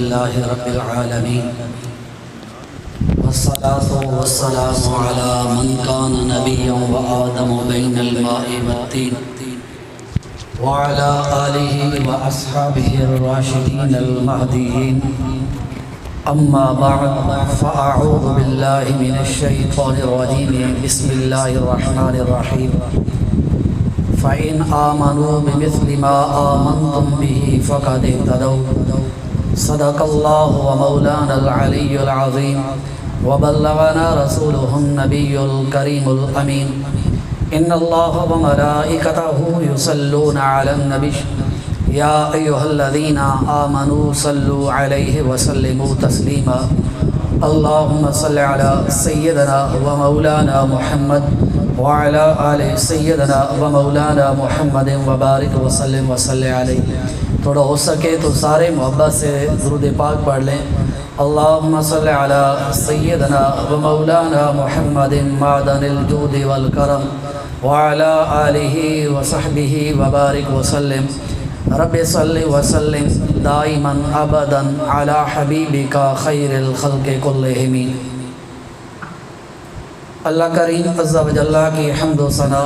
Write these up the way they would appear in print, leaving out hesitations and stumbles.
لله رب العالمين والصلاة والسلام على من كان نبيا وآدم بين الماء والطين وعلى آله وأصحابه الراشدين المهديين أما بعد فأعوذ بالله من الشيطان الرجيم بسم الله الرحمن الرحيم فإن آمنوا بمثل ما آمنتم به فقد اهتدوا صدق الله ومولانا العلي العظيم وبلغنا رسوله النبي الكريم الأمين إن الله وملائكته يصلون على النبي يا أيها الذين آمنوا صلوا عليه وسلموا تسليما اللهم صل على سيدنا ومولانا محمد وعلى آل سیدنا و مولانا محمد وبارک وسلم وصلی علیہ. تھوڑا ہو سکے تو سارے محبت سے درود پاک پڑھ لیں. اللہم صلی علی سیدنا و مولانا محمد معدن الجود والکرم وعلى آلہ وصحبہ وبارک وسلم. رب صلی وسلم دائما ابدا علی حبیبک خیر الخلق کلہم. اللہ کریم عز و جل کی حمد و ثنا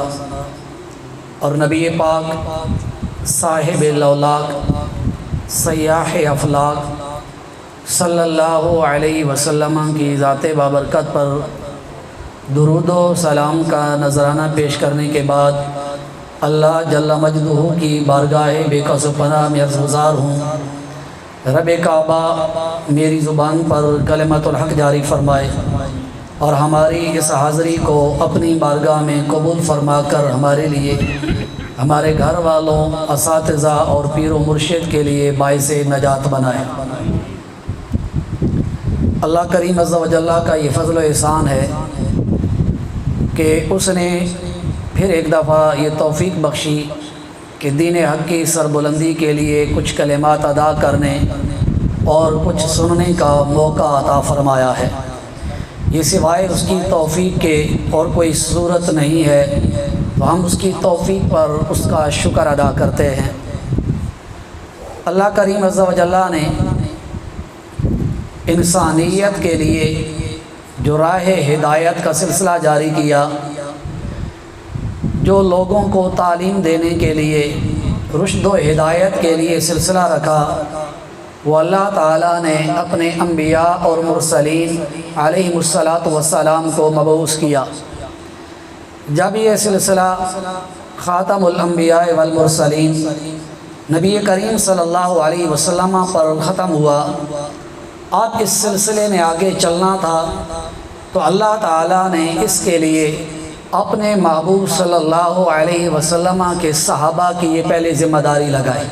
اور نبی پاک صاحب لولاک سیاح افلاک صلی اللہ علیہ وسلم کی ذات بابرکت پر درود و سلام کا نذرانہ پیش کرنے کے بعد اللہ جل مجدہ کی بارگاہ بے کس و پناہ میں عرضگزار ہوں. رب کعبہ میری زبان پر کلمۃ الحق جاری فرمائے اور ہماری اس حاضری کو اپنی بارگاہ میں قبول فرما کر ہمارے لیے، ہمارے گھر والوں، اساتذہ اور پیر و مرشد کے لیے باعث نجات بنائے. اللہ کریم عز و جل کا یہ فضل و احسان ہے کہ اس نے پھر ایک دفعہ یہ توفیق بخشی کہ دین حق کی سربلندی کے لیے کچھ کلمات ادا کرنے اور کچھ سننے کا موقع عطا فرمایا ہے. یہ سوائے اس کی توفیق کے اور کوئی صورت نہیں ہے، تو ہم اس کی توفیق پر اس کا شکر ادا کرتے ہیں. اللہ کریم عز و جل نے انسانیت کے لیے جو راہ ہدایت کا سلسلہ جاری کیا، جو لوگوں کو تعلیم دینے کے لیے، رشد و ہدایت کے لیے سلسلہ رکھا، وہ اللہ تعالیٰ نے اپنے انبیاء اور مرسلین علیہم السلام کو مبعوث کیا. جب یہ سلسلہ خاتم الانبیاء والمرسلین نبی کریم صلی اللہ علیہ وسلم پر ختم ہوا، اب اس سلسلے میں آگے چلنا تھا، تو اللہ تعالیٰ نے اس کے لیے اپنے محبوب صلی اللہ علیہ وسلم کے صحابہ کی یہ پہلے ذمہ داری لگائی.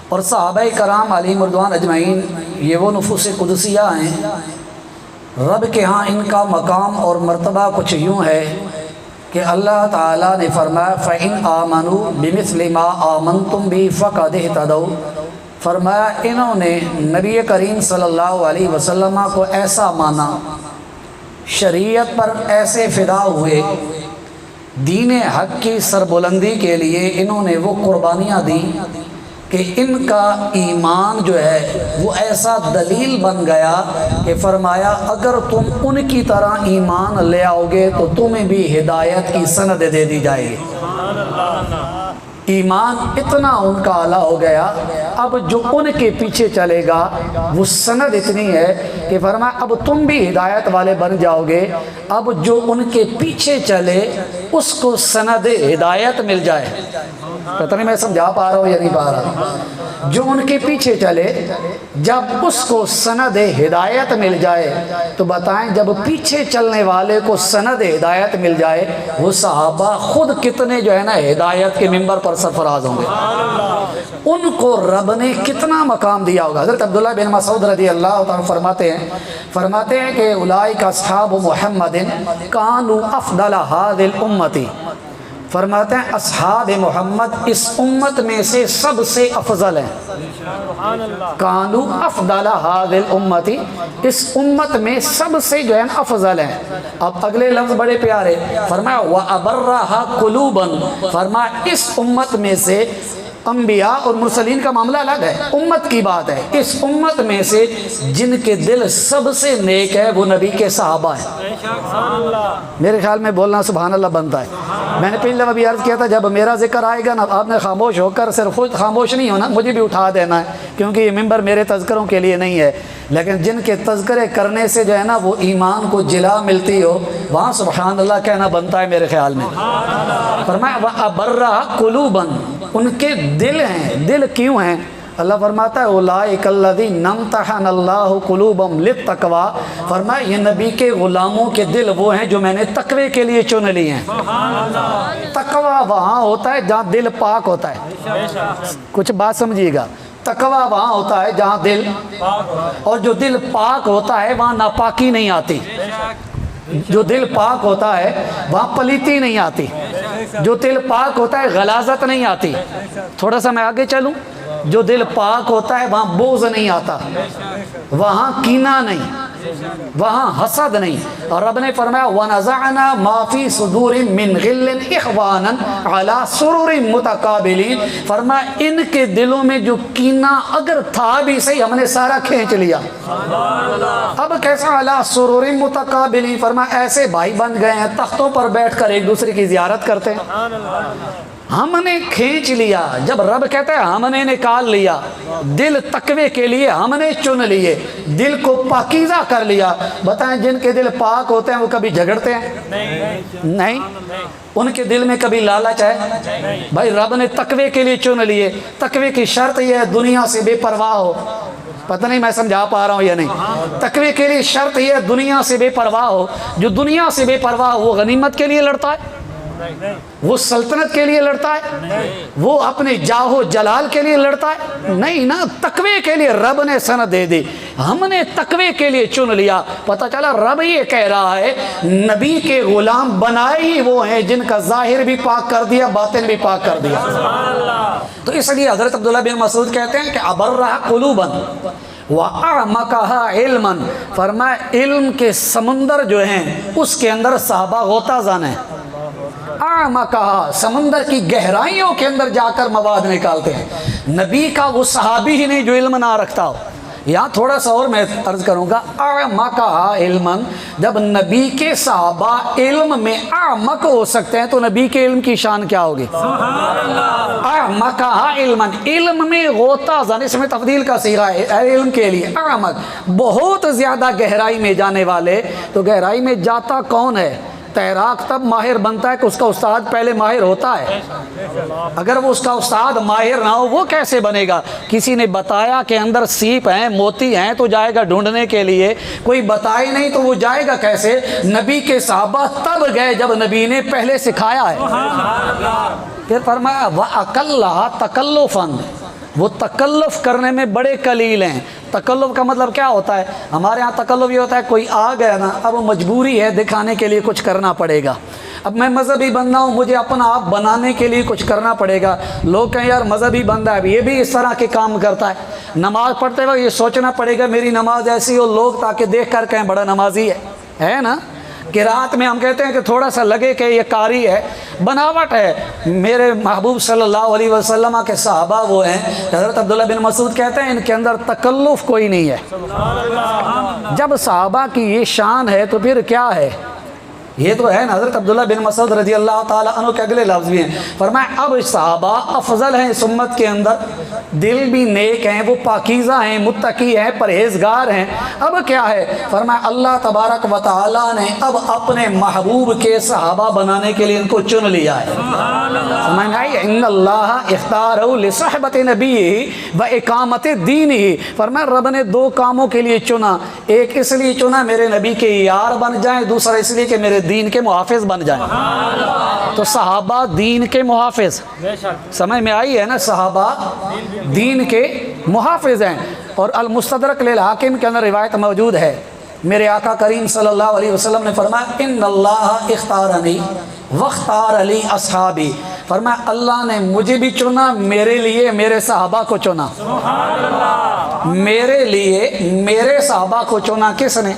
اور صحابہ کرام علیہم رضوان اجمعین یہ وہ نفوس قدسیہ ہیں، رب کے ہاں ان کا مقام اور مرتبہ کچھ یوں ہے کہ اللہ تعالیٰ نے فرمایا فَإِنْ آمَنُوا بِمِثْلِ مَا آمَنْتُمْ بِهِ فَقَدِ اهْتَدَوْا. فرمایا انہوں نے نبی کریم صلی اللہ علیہ وسلم کو ایسا مانا، شریعت پر ایسے فدا ہوئے، دین حق کی سربلندی کے لیے انہوں نے وہ قربانیاں دیں کہ ان کا ایمان جو ہے وہ ایسا دلیل بن گیا کہ فرمایا اگر تم ان کی طرح ایمان لے آؤ گے تو تمہیں بھی ہدایت کی سند دے دی جائے گی. ایمان اتنا ان کا اعلیٰ ہو گیا، اب جو ان کے پیچھے چلے گا وہ سند اتنی ہے کہ فرمایا اب تم بھی ہدایت والے بن جاؤ گے. اب جو ان کے پیچھے چلے اس کو سند ہدایت مل جائے. پتہ نہیں میں سمجھا پا رہا ہوں یا نہیں پا رہا. جو ان کے پیچھے چلے جب اس کو سند ہدایت مل جائے تو بتائیں جب پیچھے چلنے والے کو سند ہدایت مل جائے وہ صحابہ خود کتنے جو ہے نا ہدایت کے ممبر پر سرفراز ہوں گے. ان کو رب نے کتنا مقام دیا ہوگا. حضرت عبداللہ بن مسعود رضی اللہ عنہ فرماتے ہیں کہ اولئک اصحاب محمد کانوا افضل هذه الامت. فرماتے ہیں اصحاب محمد اس امت میں سے سب سے افضل ہیں. کانوا افضل هذه الامت، اس امت میں سب سے جو ہے افضل ہیں. اب اگلے لفظ بڑے پیارے، فرمایا وَأَبَرَّهَا قُلُوبًا، فرمایا اس امت میں سے انبیاء اور مرسلین کا معاملہ الگ ہے، امت کی بات ہے۔ اس امت میں سے جن کے دل سب سے نیک ہے وہ نبی کے صحابہ ہیں۔ میرے خیال میں بولنا سبحان اللہ بنتا ہے۔ میں نے پہلے دفعہ بھی عرض کیا تھا جب میرا ذکر آئے گا نا آپ نے خاموش ہو کر صرف خود خاموش نہیں ہونا، مجھے بھی اٹھا دینا ہے، کیونکہ یہ ممبر میرے تذکروں کے لیے نہیں ہے، لیکن جن کے تذکرے کرنے سے جو ہے نا وہ ایمان کو جلا ملتی ہو وہاں سبحان اللہ کہنا بنتا ہے میرے خیال میں۔ فرمایا وَأَبَرَّهَا قُلُوبًا، ان کے دل ہیں، دل کیوں ہیں؟ اللہ فرماتا ہے اولئک الذین امتحن اللہ قلوبہم للتقوی، فرمایا یہ نبی کے غلاموں کے دل وہ ہیں جو میں نے تقوی کے لیے چن لیے ہیں۔ تقوی وہاں ہوتا ہے جہاں دل پاک ہوتا ہے، کچھ بات سمجھیے گا، تقوی وہاں ہوتا ہے جہاں دل، اور جو دل پاک ہوتا ہے وہاں ناپاکی نہیں آتی، جو دل پاک ہوتا ہے وہاں پلیتی نہیں آتی، جو دل پاک ہوتا ہے غلاظت نہیں آتی۔ تھوڑا سا میں آگے چلوں، جو دل پاک ہوتا ہے وہاں بغض نہیں آتا، وہاں کینہ نہیں، وہاں حسد نہیں۔ اور رب نے فرمایا وَنَزَعْنَا مَا فِي صُدُورٍ مِّن غِلٍّ إِخْوَانًا عَلَىٰ سُرُرٍ مُتَقَابِلِينَ، فرمایا ان کے دلوں میں جو کینہ اگر تھا بھی صحیح ہم نے سارا کھینچ لیا۔ اب کیسا عَلَىٰ سُرُرٍ مُتَقَابِلِينَ، فرمایا ایسے بھائی بن گئے ہیں تختوں پر بیٹھ کر ایک دوسرے کی زیارت کرتے ہیں، ہم نے کھینچ لیا۔ جب رب کہتا ہے ہم نے نکال لیا، دل تقوی کے لیے ہم نے چن لیے، دل کو پاکیزہ کر لیا۔ بتائیں جن کے دل پاک ہوتے ہیں وہ کبھی جھگڑتے ہیں؟ نہیں۔ ان کے دل میں کبھی لالچ ہے؟ بھائی رب نے تقوی کے لیے چن لیے۔ تقوی کی شرط یہ ہے دنیا سے بے پرواہ ہو، پتہ نہیں میں سمجھا پا رہا ہوں یا نہیں۔ تقوی کے لیے شرط یہ ہے دنیا سے بے پرواہ ہو۔ جو دنیا سے بے پرواہ ہو وہ غنیمت کے لیے لڑتا ہے، وہ سلطنت کے لیے لڑتا ہے، وہ اپنے جاہ و جلال کے لیے لڑتا ہے؟ نہیں نا، تقوی کے لیے رب نے سند دے دی، ہم نے تقوی کے لیے چن لیا۔ پتہ چلا رب یہ کہہ رہا ہے نبی کے غلام بنائے ہی وہ ہیں جن کا ظاہر بھی پاک کر دیا باطن بھی پاک کر دیا۔ تو اس لیے حضرت عبداللہ بن مسعود کہتے ہیں کہ ابرّها قلوبا وَأَعْمَقَهَا عِلْمًا، فرمایا علم کے سمندر جو ہیں اس کے اندر صحابہ غوطہ زن ہیں۔ اعمقہا، سمندر کی گہرائیوں کے اندر جا کر مواد نکالتے ہیں۔ نبی کا وہ صحابی ہی نہیں جو علم نہ رکھتا ہو۔ یہاں تھوڑا سا اور میں عرض کروں گا، اعمقہا علما، جب نبی کے صحابہ علم میں اعمق ہو سکتے ہیں تو نبی کے علم کی شان کیا ہوگی؟ اعمقہا علما، علم میں غوطہ زن، اس میں تفضیل کا صیغہ ہے علم کے لیے۔ اعمق بہت زیادہ گہرائی میں جانے والے، تو گہرائی میں جاتا کون ہے؟ تیراک تب ماہر بنتا ہے کہ اس کا استاد پہلے ماہر ہوتا ہے، اگر وہ اس کا استاد ماہر نہ ہو وہ کیسے بنے گا؟ کسی نے بتایا کہ اندر سیپ ہیں موتی ہیں تو جائے گا ڈھونڈنے کے لیے، کوئی بتائی نہیں تو وہ جائے گا کیسے؟ نبی کے صحابہ تب گئے جب نبی نے پہلے سکھایا ہے۔ پھر فرمایا وَأَقَلَّهَا تَكَلُّفًا، وہ تکلف کرنے میں بڑے قلیل ہیں۔ تکلف کا مطلب کیا ہوتا ہے؟ ہمارے ہاں تکلف یہ ہوتا ہے کوئی آ گیا نا، اب مجبوری ہے دکھانے کے لیے کچھ کرنا پڑے گا، اب میں مذہبی بندہ ہوں مجھے اپنا آپ بنانے کے لیے کچھ کرنا پڑے گا۔ لوگ کہیں یار مذہبی بندہ ہے یہ بھی اس طرح کے کام کرتا ہے، نماز پڑھتے وقت یہ سوچنا پڑے گا میری نماز ایسی ہو لوگ تاکہ دیکھ کر کہیں بڑا نمازی ہے نا۔ قرات میں ہم کہتے ہیں کہ تھوڑا سا لگے کہ یہ قاری ہے، بناوٹ ہے۔ میرے محبوب صلی اللہ علیہ وسلم کے صحابہ وہ ہیں، حضرت عبداللہ بن مسعود کہتے ہیں ان کے اندر تکلف کوئی نہیں ہے۔ جب صحابہ کی یہ شان ہے تو پھر کیا ہے؟ یہ تو ہے نا۔ حضرت عبداللہ بن مسعود رضی اللہ تعالیٰ عنہ کے اگلے لفظ بھی ہیں، فرمایا اب صحابہ افضل ہیں اس امت کے اندر، دل بھی نیک ہیں، وہ پاکیزہ ہیں، متقی ہیں، پرہیزگار ہیں۔ اب کیا ہے؟ فرمایا اللہ تبارک و تعالیٰ نے اب اپنے محبوب کے صحابہ بنانے کے لیے ان کو چن لیا ہے۔ فرمایا ان اللہ اختارہ لصحبت نبیہ و اقامت دینہ، فرمایا رب نے دو کاموں کے لیے چنا، ایک اس لیے چنا میرے نبی کے یار بن جائیں، دوسرا اس لیے کہ میرے دین کے محافظ بن جائیں۔ تو صحابہ دین کے محافظ، سمجھ میں آئی ہے نا؟ صحابہ دین کے محافظ ہیں۔ اور المستدرک للحاکم کے اندر روایت موجود ہے، میرے آقا کریم صلی اللہ علیہ وسلم نے فرمایا ان اللہ اختارنی واختار علی اصحابی، فرمایا اللہ نے مجھے بھی چنا، میرے لیے میرے صحابہ کو چنا۔ میرے لیے میرے صحابہ کو چنا کس نے؟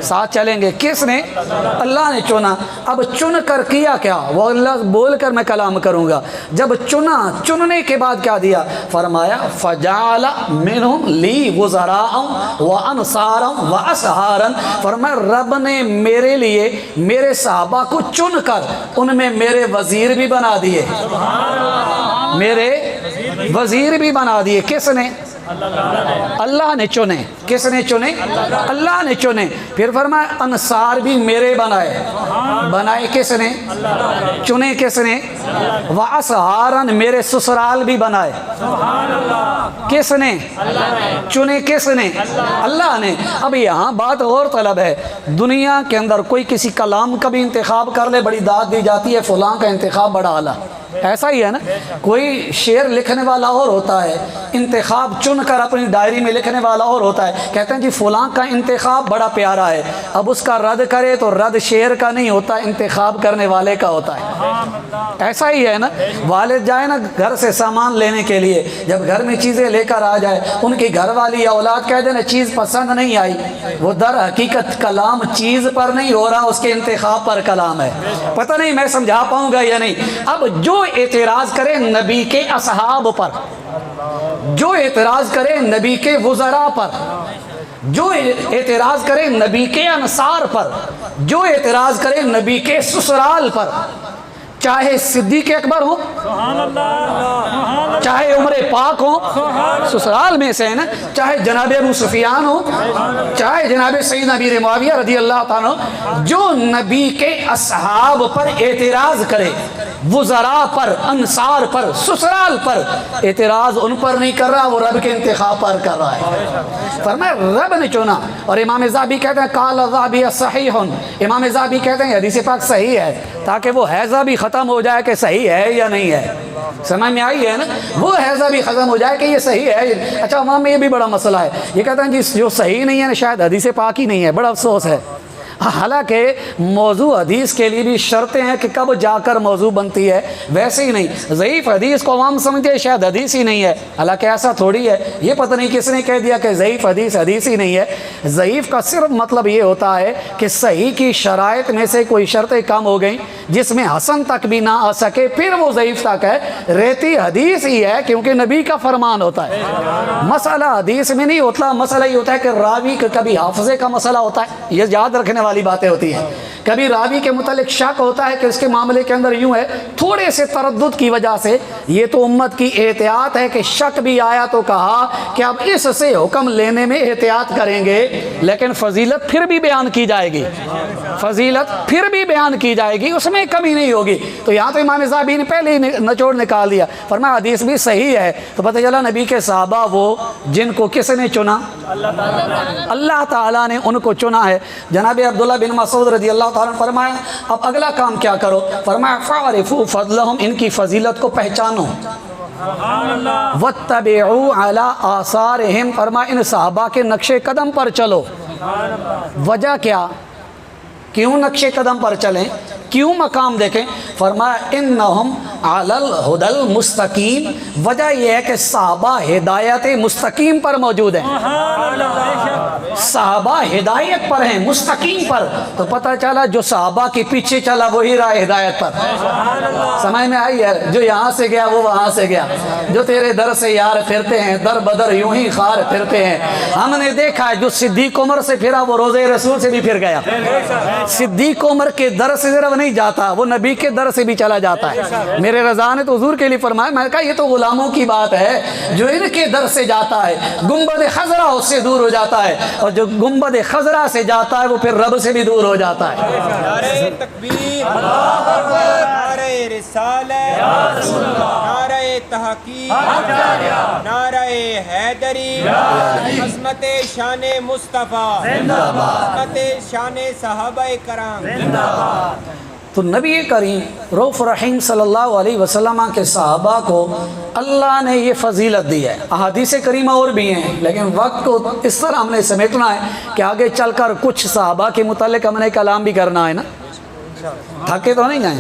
ساتھ چلیں گے. کس نے؟ اللہ نے چنا. اب چن کر کیا کیا؟ وہ اللہ بول کر میں کلام کروں گا. جب چنا، چننے کے بعد کیا دیا؟ فرمایا فجعل منہم لی وزراء وانصارا واسحارا. فرمایا رب نے میرے لیے میرے صحابہ کو چن کر ان میں میرے وزیر بھی بنا دیے. میرے وزیر بھی بنا دیے. کس نے؟ اللہ نے چنے. کس نے چنے؟ اللہ نے چنے. پھر فرمایا انصار بھی میرے بنائے. بنائے کس نے؟ چنے کس نے؟ واسحارن میرے سسرال بھی بنائے. کس نے؟ چنے کس نے؟ اللہ نے. اب یہاں بات اور طلب ہے. دنیا کے اندر کوئی کسی کلام کا بھی انتخاب کر لے، بڑی داد دی جاتی ہے فلاں کا انتخاب بڑا اعلیٰ. ایسا ہی ہے نا. کوئی شعر لکھنے والا اور ہوتا ہے، انتخاب چن کر اپنی ڈائری میں لکھنے والا اور ہوتا ہے. کہتے ہیں جی فلاں کا انتخاب بڑا پیارا ہے. اب اس کا رد کرے تو رد شعر کا نہیں ہوتا، انتخاب کرنے والے کا ہوتا ہے. ایسا ہی ہے نا. والد جائے نا گھر سے سامان لینے کے لیے، جب گھر میں چیزیں لے کر آ جائے، ان کی گھر والی یا اولاد کہہ دینا چیز پسند نہیں آئی، وہ در حقیقت کلام چیز پر نہیں ہو رہا، اس کے انتخاب پر کلام ہے. پتہ نہیں میں سمجھا پاؤں گا یا نہیں. اب جو اعتراض کرے نبی کے اصحاب پر، جو اعتراض کرے نبی کے وزراء پر، جو اعتراض کرے نبی کے انصار پر، جو اعتراض کرے نبی کے سسرال پر، چاہے صدیق اکبر ہو، چاہے عمر پاک ہو، سسرال میں سے ہے نا، چاہے جناب ابو سفیان ہو، چاہے جناب سیدنا امیر معاویہ رضی اللہ تعالیٰ عنہ، جو نبی کے اصحاب پر اعتراض کرے، وزراء پر، انصار پر، سسرال پر، اعتراض ان پر نہیں کر رہا، وہ رب کے انتخاب پر کر رہا ہے. فرمایا رب نے چنا. اور امام ذہبی کہتے ہیں قال الذہبی صحیح. امام ذہبی کہتے ہیں حدیث پاک صحیح ہے، تاکہ وہ حیضہ بھی ختم ہو جائے کہ صحیح ہے یا نہیں ہے. سمجھ میں آئی ہے نا. وہ حیضہ بھی ختم ہو جائے کہ یہ صحیح ہے. اچھا امام میں یہ بھی بڑا مسئلہ ہے، یہ کہتے ہیں جی جو صحیح نہیں ہے نا شاید حدیث پاک ہی نہیں ہے. بڑا افسوس ہے. حالانکہ موضوع حدیث کے لیے بھی شرطیں ہیں کہ کب جا کر موضوع بنتی ہے. ویسے ہی نہیں، ضعیف حدیث کو عوام سمجھتے ہیں شاید حدیث ہی نہیں ہے، حالانکہ ایسا تھوڑی ہے. یہ پتہ نہیں کس نے کہہ دیا کہ ضعیف حدیث حدیث ہی نہیں ہے. ضعیف کا صرف مطلب یہ ہوتا ہے کہ صحیح کی شرائط میں سے کوئی شرطیں کم ہو گئیں جس میں حسن تک بھی نہ آ سکے، پھر وہ ضعیف تک ہے. رہتی حدیث ہی ہے کیونکہ نبی کا فرمان ہوتا ہے. مسئلہ حدیث میں نہیں ہوتا. مسئلہ یہ ہوتا ہے کہ راوی کا کبھی حافظے کا مسئلہ ہوتا ہے، یہ یاد رکھنے والی باتیں ہوتی ہیں. کبھی راوی کے متعلق شک ہوتا ہے کہ اس کے معاملے کے اندر یوں ہے، تھوڑے سے تردد کی وجہ سے. یہ تو امت کی احتیاط ہے کہ شک بھی آیا تو کہا کہ اب اس سے حکم لینے میں احتیاط کریں گے، لیکن فضیلت پھر بھی بیان کی جائے گی. فضیلت پھر بھی بیان کی جائے گی، اس میں کمی نہیں ہوگی. تو یہاں تو امام ذہبی نے پہلے ہی نچوڑ نکال دیا. فرمایا حدیث بھی صحیح ہے. تو پتہ چلا نبی کے صحابہ وہ جن کو کس نے چنا؟ اللہ تعالیٰ نے ان کو چنا ہے. جناب عبداللہ بن مسعود رضی اللہ تعالیٰ نے فرمایا اب اگلا کام کیا کرو؟ فرمایا فَعْرِفُوا فَضْلَهُمْ، ان کی فضیلت کو پہچانو. وَاتَّبِعُوا عَلَىٰ آثَارِهِمْ، فرمایا ان صحابہ کے نقش قدم پر چلو. وجہ کیا؟ کیوں نقش قدم پر چلیں؟ کیوں مقام دیکھیں؟ فرمایا انہم علی الہدی المستقیم. وجہ یہ ہے کہ صحابہ ہدایت مستقیم پر موجود ہیں. صحابہ ہدایت پر ہیں، مستقیم پر. تو پتہ چلا جو صحابہ کے پیچھے چلا وہی رہا ہدایت پر. سمجھ میں آئی ہے؟ جو یہاں سے گیا وہ وہاں سے گیا. جو تیرے در سے یار پھرتے ہیں در بدر یوں ہی خار پھرتے ہیں. ہم نے دیکھا ہے جو صدیق عمر سے پھرا وہ روضہ رسول سے بھی پھر گیا. صدیق عمر کے در سے صرف نہیں جاتا، وہ نبی کے در سے بھی چلا جاتا ہے. میرے رضا نے تو حضور کے لیے فرمایا، میں نے کہا یہ تو غلاموں کی بات ہے. جو ان کے در سے جاتا ہے گنبد خضرا اس سے دور ہو جاتا ہے، اور جو گنبد خضرا سے جاتا ہے وہ پھر رب سے بھی دور ہو جاتا ہے. نعرہ تکبیر، نعرہ رسالت، نعرہ تحقیق، نعرہ حیدری، عظمت شان مصطفیٰ، عظمت شان صحابہ کرام. تو نبی کریم رؤوف رحیم صلی اللہ علیہ وسلم کے صحابہ کو اللہ نے یہ فضیلت دی ہے. احادیث کریمہ اور بھی ہیں لیکن وقت کو اس طرح ہم نے سمیٹنا ہے کہ آگے چل کر کچھ صحابہ کے متعلق ہم نے کلام بھی کرنا ہے نا. تھکے تو نہیں جائیں؟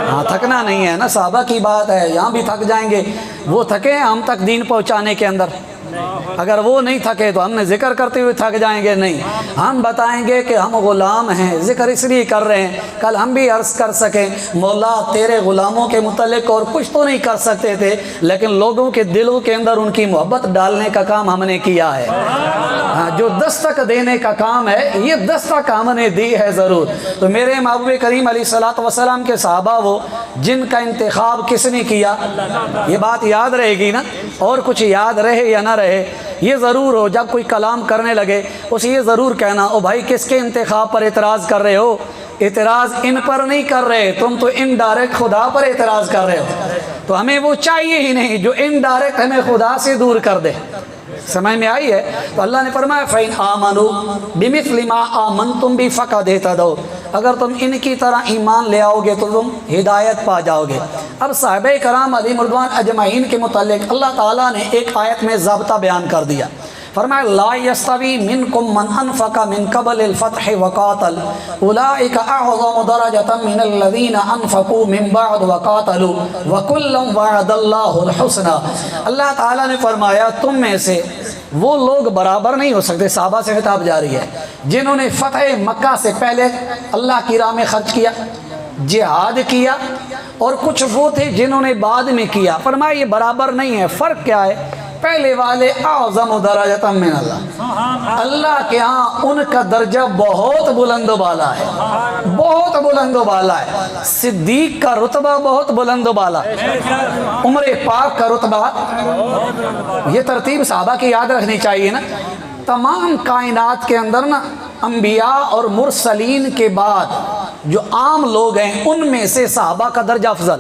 ہاں تھکنا نہیں ہے نا. صحابہ کی بات ہے، یہاں بھی تھک جائیں گے. وہ تھکے ہیں ہم تک دین پہنچانے کے اندر. اگر وہ نہیں تھکے تو ہم نے ذکر کرتے ہوئے تھک جائیں گے؟ نہیں، ہم بتائیں گے کہ ہم غلام ہیں، ذکر اس لیے کر رہے ہیں کل ہم بھی عرض کر سکیں مولا تیرے غلاموں کے متعلق اور کچھ تو نہیں کر سکتے تھے، لیکن لوگوں کے دلوں کے اندر ان کی محبت ڈالنے کا کام ہم نے کیا ہے۔ جو دستک دینے کا کام ہے یہ دستک ہم نے دی ہے ضرور۔ تو میرے محبوب کریم علیہ الصلوۃ والسلام کے صحابہ وہ جن کا انتخاب کس نے کیا، یہ بات یاد رہے گی نا، اور کچھ یاد رہے یا نہ رہے یہ ضرور ہو جب کوئی کلام کرنے لگے اسے یہ ضرور کہنا او بھائی کس کے انتخاب پر اعتراض کر رہے ہو؟ اعتراض ان پر نہیں کر رہے، تم تو انڈائریکٹ خدا پر اعتراض کر رہے ہو۔ تو ہمیں وہ چاہیے ہی نہیں جو انڈائریکٹ ہمیں خدا سے دور کر دے۔ سمجھ میں آئی ہے؟ تو اللہ نے فرمایا فَإِنْ آمَنُوا بِمِثْلِ مَا آمَنْتُمْ بِهِ فَقَدِ اهْتَدَوْا، اگر تم ان کی طرح ایمان لے آؤ گے تو تم ہدایت پا جاؤ گے۔ اب صحابہ کرام علیہم رضوان اجمعین کے متعلق اللہ تعالیٰ نے ایک آیت میں ضابطہ بیان کر دیا، فرمایا لا یستوی منکم من انفق من قبل الفتح وقاتل اولئک اعظم درجۃ من الذین انفقوا من بعد وقاتلوا وکلا وعد اللہ الحسنى۔ اللہ تعالیٰ نے فرمایا تم میں سے وہ لوگ برابر نہیں ہو سکتے، صحابہ سے خطاب جاری ہے، جنہوں نے فتح مکہ سے پہلے اللہ کی راہ میں خرچ کیا، جہاد کیا، اور کچھ وہ تھے جنہوں نے بعد میں کیا۔ فرمایا یہ برابر نہیں ہے۔ فرق کیا ہے؟ پہلے والے اعظم درجۃ من اللہ، اللہ کے ہاں ان کا درجہ بہت بلند و بالا ہے، بہت بلند و بالا ہے۔ صدیق کا رتبہ بہت بلند و بالا ہے، عمر پاک کا رتبہ، یہ ترتیب صحابہ کی یاد رکھنی چاہیے نا۔ تمام کائنات کے اندر نا انبیاء اور مرسلین کے بعد جو عام لوگ ہیں ان میں سے صحابہ کا درجہ افضل۔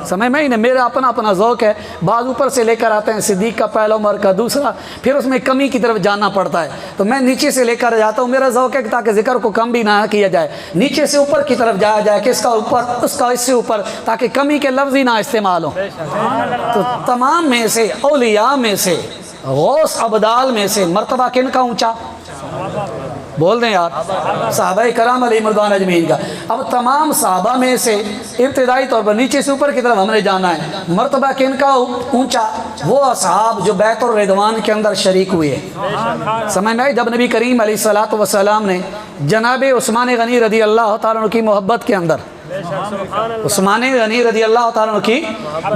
سمجھ میں ہی نہیں، میرا اپنا ذوق ہے، بعض اوپر سے لے کر آتے ہیں صدیق کا پہلا، عمر کا دوسرا، پھر اس میں کمی کی طرف جانا پڑتا ہے، تو میں نیچے سے لے کر جاتا ہوں، میرا ذوق ہے تاکہ ذکر کو کم بھی نہ کیا جائے، نیچے سے اوپر کی طرف جایا جائے کہ اس کا اوپر اس کا اس سے اوپر، تاکہ کمی کے لفظ ہی نہ استعمال ہوں۔ تو تمام میں سے اولیاء میں سے غوث ابدال میں سے مرتبہ کن کا اونچا؟ بول دیں یار، صحابہ کرام علیہم رضوان اجمعین کا۔ اب تمام صحابہ میں سے ابتدائی طور پر نیچے سے اوپر کی طرف ہم نے جانا ہے، مرتبہ کن کا اونچا؟ وہ اصحاب جو بیعت الرضوان کے اندر شریک ہوئے۔ سمجھ میں آئی؟ جب نبی کریم علیہ الصلوۃ والسلام نے جناب عثمان غنی رضی اللہ تعالیٰ عنہ کی محبت کے اندر، عثمان غنی رضی اللہ تعالیٰ عنہ کی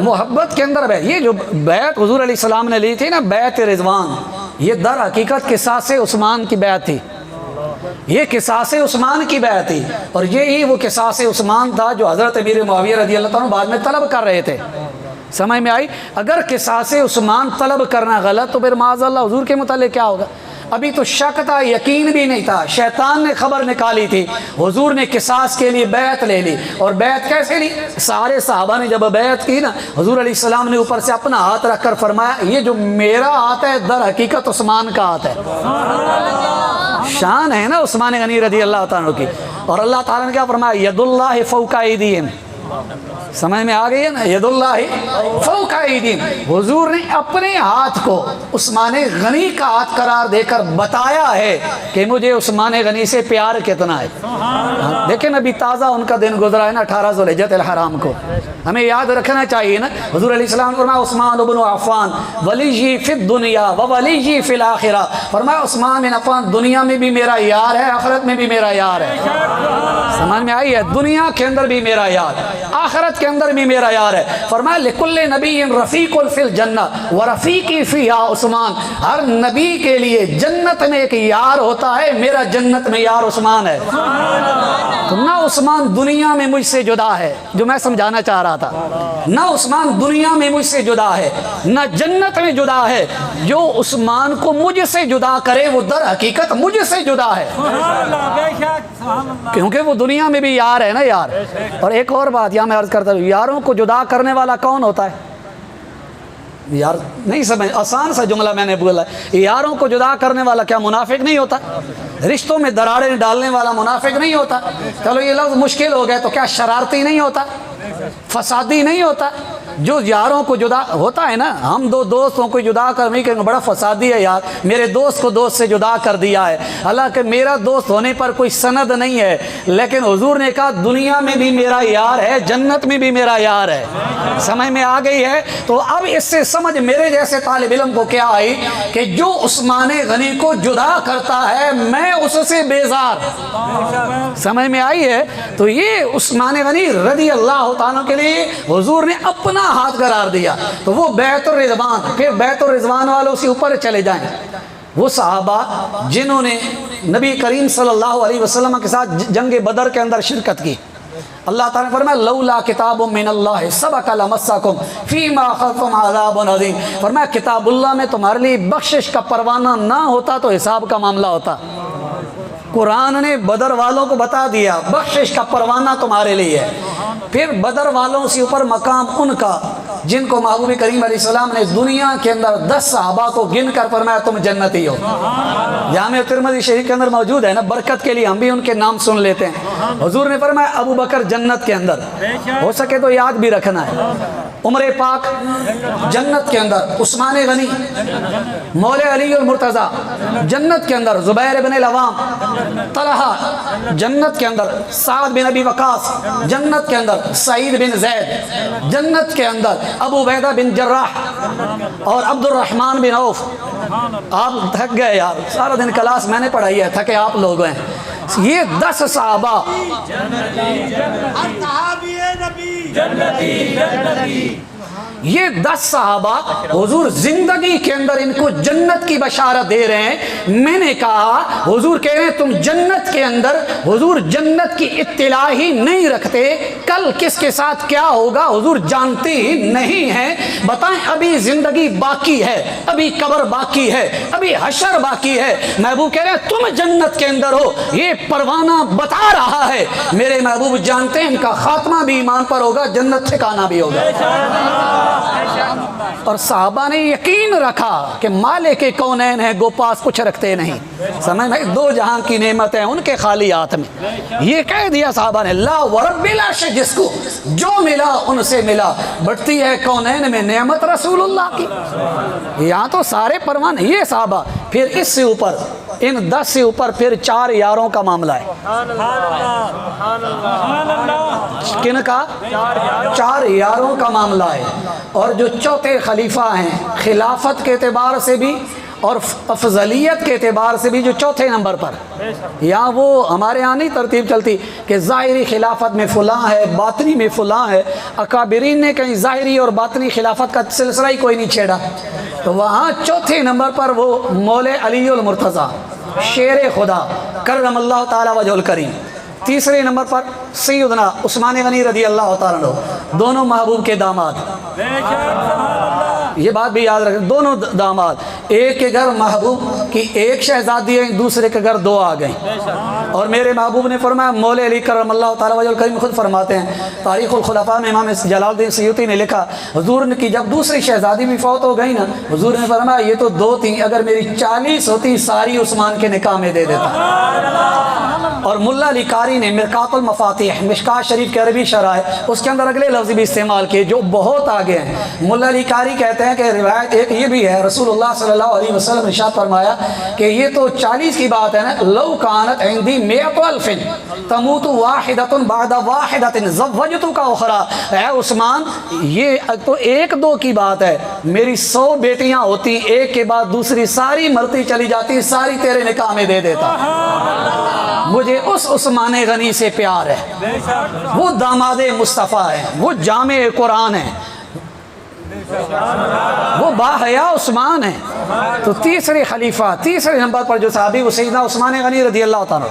محبت کے اندر بیعت، یہ جو بیعت حضور علیہ السلام نے لی تھی نا بیعت رضوان، یہ در حقیقت قصاص عثمان کی بیعت تھی، یہ قصاص عثمان کی بیعت تھی، اور یہی وہ قصاص عثمان تھا جو حضرت امیر معاویہ رضی اللہ تعالیٰ عنہ بعد میں طلب کر رہے تھے۔ سمجھ میں آئی؟ اگر قصاص عثمان طلب کرنا غلط تو پھر معاذ اللہ حضور کے متعلق کیا ہوگا؟ ابھی تو شک تھا، یقین بھی نہیں تھا، شیطان نے خبر نکالی تھی، حضور نے قصاص کے لیے بیعت لے لی۔ اور بیعت کیسے لی؟ سارے صحابہ نے جب بیعت کی نا، حضور علیہ السلام نے اوپر سے اپنا ہاتھ رکھ کر فرمایا یہ جو میرا ہاتھ ہے در حقیقت عثمان کا ہاتھ ہے۔ شان ہے نا عثمان غنی رضی اللہ تعالیٰ عنہ کی۔ اور اللہ تعالیٰ نے کیا فرمایا؟ ید اللہ فوق ایدیہم، سمجھ میں آ گئی ہے نا، ید اللہ فوق ایدیہم، حضور نے اپنے ہاتھ کو عثمان غنی کا ہاتھ قرار دے کر بتایا ہے کہ مجھے عثمان غنی سے پیار کتنا ہے۔ دیکھیں ابھی تازہ ان کا دن گزرا ہے نا 18 ذوالحجۃ الحرام کو، ہمیں یاد رکھنا چاہیے نا۔ حضور علیہ السلام نے فرمایا عثمان بن عفان ولی فی الدنیا و ولی فی الآخرہ، فرمایا عثمان بن عفان دنیا میں بھی میرا یار ہے، آخرت میں بھی میرا یار ہے۔ سمجھ میں آئی ہے؟ دنیا کے اندر بھی میرا یار، آخرت کے اندر بھی میرا یار ہے۔ فرمایا لکل نبی رفیق فی الجنہ ورفیقی فیہا عثمان، ہر نبی کے لیے جنت میں ایک یار ہوتا ہے، میرا جنت میں یار عثمان ہے۔ تو نہ عثمان دنیا میں مجھ سے جدا ہے، جو میں سمجھانا چاہ رہا تھا، نہ عثمان دنیا میں مجھ سے جدا ہے، نہ جنت میں جدا ہے۔ جو عثمان کو مجھ سے جدا کرے وہ در حقیقت مجھ سے جدا ہے، کیونکہ وہ دنیا میں بھی یار ہے نا یار۔ اور ایک اور بات یہاں میں عرض کرتا ہوں، یاروں کو جدا کرنے والا کون ہوتا ہے؟ یار نہیں سمجھ، آسان سا جملہ میں نے بولا، یاروں کو جدا کرنے والا کیا منافق نہیں ہوتا؟ رشتوں میں دراڑیں ڈالنے والا منافق نہیں ہوتا؟ چلو یہ لفظ مشکل ہو گئے تو کیا شرارتی نہیں ہوتا؟ فسادی نہیں ہوتا؟ جو یاروں کو جدا ہوتا ہے نا، ہم دو دوستوں کو جدا کر نہیں کہیں گے بڑا فسادی ہے یار، میرے دوست کو دوست سے جدا کر دیا ہے، حالانکہ میرا دوست ہونے پر کوئی سند نہیں ہے، لیکن حضور نے کہا دنیا میں بھی میرا یار ہے، جنت میں بھی میرا یار ہے۔ سمجھ میں آ گئی ہے؟ تو اب اس سے سمجھ میرے جیسے طالب علم کو کیا آئی کہ جو عثمان غنی کو جدا کرتا ہے میں اس سے بیزار۔ سمجھ میں آئی ہے؟ تو یہ عثمان غنی رضی اللہ تعالیٰ کے لیے حضور نے اپنا ہاتھ قرار دیا۔ تو وہ بیعت الرضوان، پھر بیعت الرضوان والوں سے اوپر چلے جائیں، وہ صحابہ جنہوں نے نبی کریم صلی اللہ علیہ وسلم کے ساتھ جنگ بدر کے اندر شرکت کی، اللہ تعالیٰ نے فرمایا لولا کتاب من اللہ سبق لمسکم فیما اخذتم عذاب عظیم، فرمایا کتاب اللہ میں تمہارے لیے بخشش کا پروانہ نہ ہوتا تو حساب کا معاملہ ہوتا۔ قرآن نے بدر والوں کو بتا دیا بخشش کا پروانہ تمہارے لیے ہے۔ پھر بدر والوں سے اوپر مقام ان کا جن کو محبوب کریم علیہ السلام نے دنیا کے اندر 10 صحابہ کو گن کر فرمایا تم جنتی ہو۔ جامع ترمذی شریف کے اندر موجود ہے نا، برکت کے لیے ہم بھی ان کے نام سن لیتے ہیں۔ حضور نے فرمایا ابو بکر جنت کے اندر، ہو سکے تو یاد بھی رکھنا ہے، عمر پاک جنت کے اندر، عثمان غنی، مولا علی المرتضی جنت کے اندر، زبیر بن العوام، طلحہ جنت کے اندر، سعد بن ابی وقاص جنت کے اندر، سعید بن زید جنت کے اندر، ابو عبیدہ بن جراح اور عبد الرحمن بن عوف۔ آپ تھک گئے یار، سارا دن کلاس میں نے پڑھائی ہے، تھکے آپ لوگ ہیں۔ یہ 10 صحابہ یہ 10 صحابہ حضور زندگی کے اندر ان کو جنت کی بشارت دے رہے ہیں۔ میں نے کہا حضور کہہ رہے ہیں تم جنت کے اندر، حضور جنت کی اطلاع ہی نہیں رکھتے، کل کس کے ساتھ کیا ہوگا حضور جانتے ہی نہیں ہیں، بتائیں ابھی زندگی باقی ہے، ابھی قبر باقی ہے، ابھی حشر باقی ہے۔ محبوب کہہ رہے ہیں تم جنت کے اندر ہو، یہ پروانہ بتا رہا ہے۔ میرے محبوب جانتے ہیں ان کا خاتمہ بھی ایمان پر ہوگا، جنت ٹھکانہ بھی ہوگا۔ اور صحابہ نے یقین رکھا کہ مالک کونین ہے، گو پاس کچھ رکھتے نہیں، سمجھ میں، 2 جہاں کی نعمت ہیں ان کے خالی ہاتھ میں۔ یہ کہہ دیا صحابہ نے لا ورب العرش، جس کو جو ملا ان سے ملا، بڑھتی ہے کونین میں نعمت رسول اللہ کی۔ یہاں تو سارے پروان یہ صحابہ، پھر اس سے اوپر ان 10 سے اوپر پھر 4 یاروں کا معاملہ ہے۔ کن کا؟ 4 یاروں کا معاملہ ہے۔ اور جو چوتھے خلیفہ ہیں خلافت کے اعتبار سے بھی اور افضلیت کے اعتبار سے بھی جو چوتھے نمبر پر، یہاں وہ ہمارے یہاں نہیں ترتیب چلتی کہ ظاہری خلافت میں فلاں ہے، باطنی میں فلاں ہے، اکابرین نے کہیں ظاہری اور باطنی خلافت کا سلسلہ ہی کوئی نہیں چھیڑا، تو وہاں چوتھے نمبر پر وہ مولا علی المرتضی شیر خدا کرم اللہ تعالی وجہ الکریم، تیسرے نمبر پر سیدنا عثمان غنی رضی اللہ تعالیٰ عنہ، دونوں محبوب کے داماد، یہ بات بھی یاد رکھیں، دونوں داماد، ایک کے گھر محبوب کی ایک شہزادی ہے، دوسرے کے گھر 2 آ گئیں۔ اور میرے محبوب نے فرمایا، مولا علی کرم اللہ تعالیٰ وجہ الکریم خود فرماتے ہیں، تاریخ الخلفاء میں امام جلال الدین سیوطی نے لکھا، حضور نے کی جب دوسری شہزادی بھی فوت ہو گئی نا، حضور نے فرمایا یہ تو 2 تھیں، اگر میری 40 ہوتی ساری عثمان کے نکاح میں دے دیتا۔ اور ملا علی قاری نے مرقات المفاتیح، مشکات شریف کے عربی شرح، اس کے اندر اگلے لفظ بھی استعمال کیے جو بہت آگے ہیں۔ ملا علی قاری کہتے ہیں کہ روایت ایک یہ بھی ہے، رسول اللہ صلی اللہ علیہ وسلم نے ارشاد فرمایا کہ یہ تو 40 کی بات ہے نا، لو کانت عندی 100,000 تموت واحدۃ بعد واحدۃ زوجتک اخرى، اے عثمان یہ تو 1-2 کی بات ہے، میری 100 بیٹیاں ہوتی، ایک کے بعد دوسری ساری مرتی چلی جاتی، ساری تیرے نکاح میں دے دیتا۔ مجھے اس عثمان غنی سے پیار ہے، وہ داماد مصطفیٰ ہے، وہ جامع قرآن ہے، وہ باحیا عثمان ہے۔ تو تیسرے خلیفہ، تیسرے نمبر پر جو صحابی وہ سیدنا عثمان غنی رضی اللہ تعالیٰ،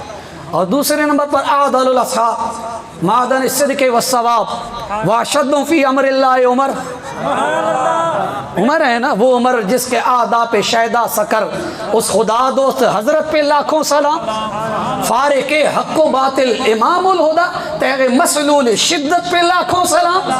اور دوسرے نمبر پر اعدل الاصحاب معدن الصدق والثواب واشد فی امر اللہ عمر، عمر ہے نا وہ عمر جس کے اعداء پہ شیدا سکر، اس خدا دوست حضرت پہ لاکھوں سلام، فارق حق حق و باطل امام الہدا تیغ مسلول شدت پہ لاکھوں سلام.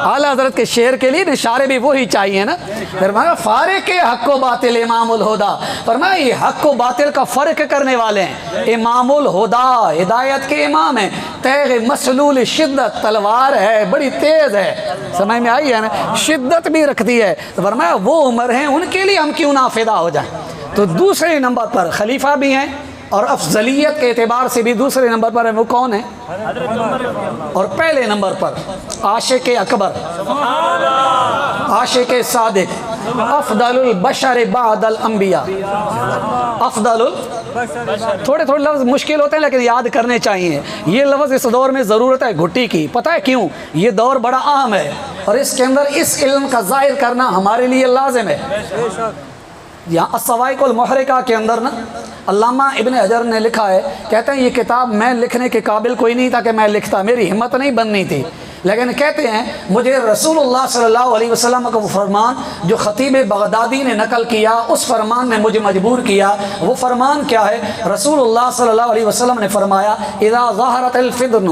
اعلیٰ حضرت کے شعر کے لیے اشارے بھی وہی چاہیے نا. فرمایا فارق حق و باطل امام الہدا. فرمایا یہ حق و باطل کا فرق کرنے والے ہیں. امام الہدا ہدایت کے امام ہیں. تیغ مسلول شدت تلوار ہے بڑی تیز ہے. سمجھ میں آئی ہے نا, شدت بھی رکھتی ہے. تو فرمایا وہ عمر ہیں ان کے لیے ہم کیوں نہ فدا ہو جائیں. تو دوسرے نمبر پر خلیفہ بھی ہیں اور افضلیت کے اعتبار سے بھی دوسرے نمبر پر ہیں. وہ کون ہیں؟ اور پہلے نمبر پر عاشق اکبر, عاشق صادق, افضل البشر بعد الانبیاء. افضل تھوڑے لفظ مشکل ہوتے ہیں لیکن یاد کرنے چاہیے. یہ لفظ اس دور میں ضرورت ہے گھٹی کی. پتہ ہے کیوں؟ یہ دور بڑا عام ہے اور اس کے اندر اس علم کا ظاہر کرنا ہمارے لیے لازم ہے. یہاں الصواعق المحرقہ کے اندر نا علامہ ابن حجر نے لکھا ہے, کہتے ہیں یہ کتاب میں لکھنے کے قابل کوئی نہیں تھا کہ میں لکھتا, میری ہمت نہیں بننی تھی, لیکن کہتے ہیں مجھے رسول اللہ صلی اللہ علیہ وسلم کا وہ فرمان جو خطیب بغدادی نے نقل کیا اس فرمان نے مجھے مجبور کیا. وہ فرمان کیا ہے؟ رسول اللہ صلی اللہ علیہ وسلم نے فرمایا اذا ظہرت الفتن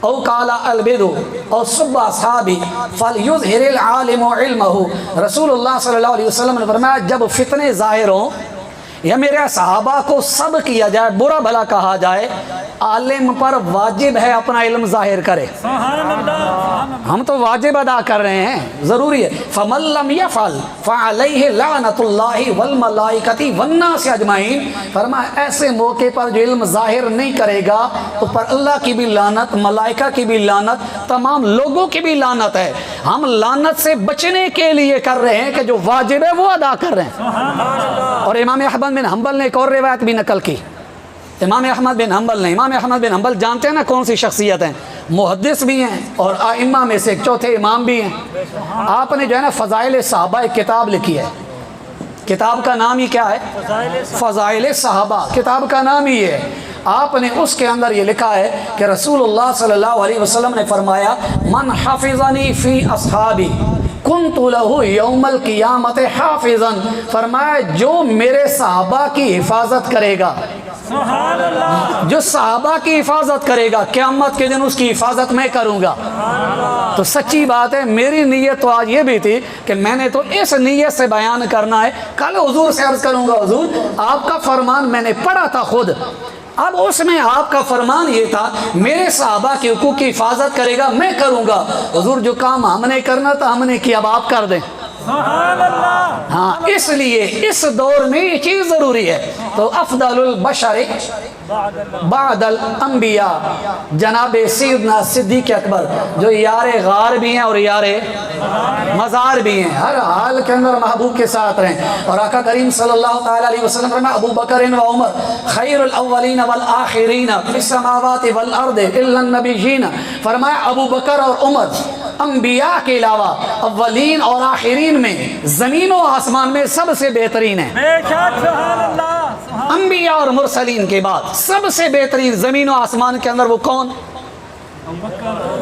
او قال البدو او صب اصحابی فلیظہر العالم علمہ. رسول اللہ صلی اللہ علیہ وسلم نے فرمایا جب فتنے ظاہر ہوں یا میرے صحابہ کو سب کیا جائے, برا بھلا کہا جائے, عالم پر واجب ہے اپنا علم ظاہر کرے. ہم تو واجب ادا کر رہے ہیں, ضروری ہے. فمن لم يفعل فعليه لعنۃ اللہ والملائکۃ والناس اجمعین. فرمایا ایسے موقع پر جو علم ظاہر نہیں کرے گا اس پر اللہ کی بھی لعنت, ملائکہ کی بھی لعنت, تمام لوگوں کی بھی لعنت ہے. ہم لعنت سے بچنے کے لیے کر رہے ہیں کہ جو واجب ہے وہ ادا کر رہے ہیں. اور امام احمد بن حنبل نے ایک اور روایت بھی نقل کی. امام احمد بن حنبل نے, امام احمد بن حنبل جانتے ہیں نا کون سی شخصیت ہیں, محدث بھی ہیں اور ائمہ میں سے ایک چوتھے امام بھی ہیں. آپ نے جو ہے نا فضائل صحابہ ایک کتاب لکھی ہے. کتاب کا نام ہی کیا ہے؟ فضائل صحابہ. کتاب کا نام ہی ہے. آپ نے اس کے اندر یہ لکھا ہے کہ رسول اللہ صلی اللہ علیہ وسلم نے فرمایا من حفظنی فی اصحابی کنت لہ یوم القیامت حافظا. فرمایا جو میرے صحابہ کی حفاظت کرے گا, جو صحابہ کی حفاظت کرے گا, قیامت کے دن اس کی حفاظت میں کروں گا. تو سچی بات ہے میری نیت تو آج یہ بھی تھی کہ میں نے تو اس نیت سے بیان کرنا ہے. کل حضور سے عرض کروں گا حضور آپ کا فرمان میں نے پڑھا تھا خود, اب اس میں آپ کا فرمان یہ تھا میرے صحابہ کے حقوق کی حفاظت کرے گا, میں کروں گا. حضور جو کام ہم نے کرنا تھا ہم نے کیا, اب آپ کر دیں. ہاں اس لیے اس دور میں یہ چیز ضروری ہے. تو افضل البشر بعد الانبیاء جناب سیدنا صدیق اکبر جو یار غار بھی ہیں اور یار مزار بھی ہیں, ہر حال کے اندر محبوب کے ساتھ رہیں. اور آقا کریم صلی اللہ تعالی علیہ وسلم فرمایا ابو بکر و عمر خیر الاولین والآخرین فی السماوات والارض الا النبیین. فرمایا ابو بکر اور عمر انبیاء کے علاوہ اولین اور آخرین میں زمین و آسمان میں سب سے بہترین ہیں. انبیاء اور مرسلین کے بعد سب سے بہترین زمین و آسمان کے اندر وہ کون؟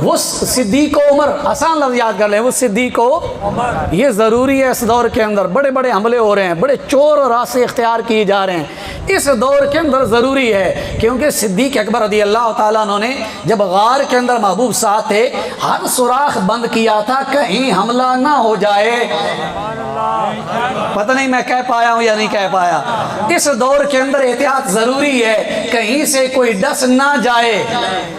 وہ صدیق و عمر. آسان لفظ یاد کر لیں, وہ صدیق و عمر. یہ ضروری ہے. اس دور کے اندر بڑے بڑے حملے ہو رہے ہیں, بڑے چور اور راستے اختیار کیے جا رہے ہیں. اس دور کے اندر ضروری ہے کیونکہ صدیق اکبر رضی اللہ تعالیٰ عنہ نے جب غار کے اندر محبوب ساتھ تھے ہر سوراخ بند کیا تھا کہیں حملہ نہ ہو جائے. پتہ نہیں میں کہہ پایا ہوں یا نہیں کہہ پایا. اس دور کے اندر احتیاط ضروری ہے, کہیں سے کوئی ڈس نہ جائے.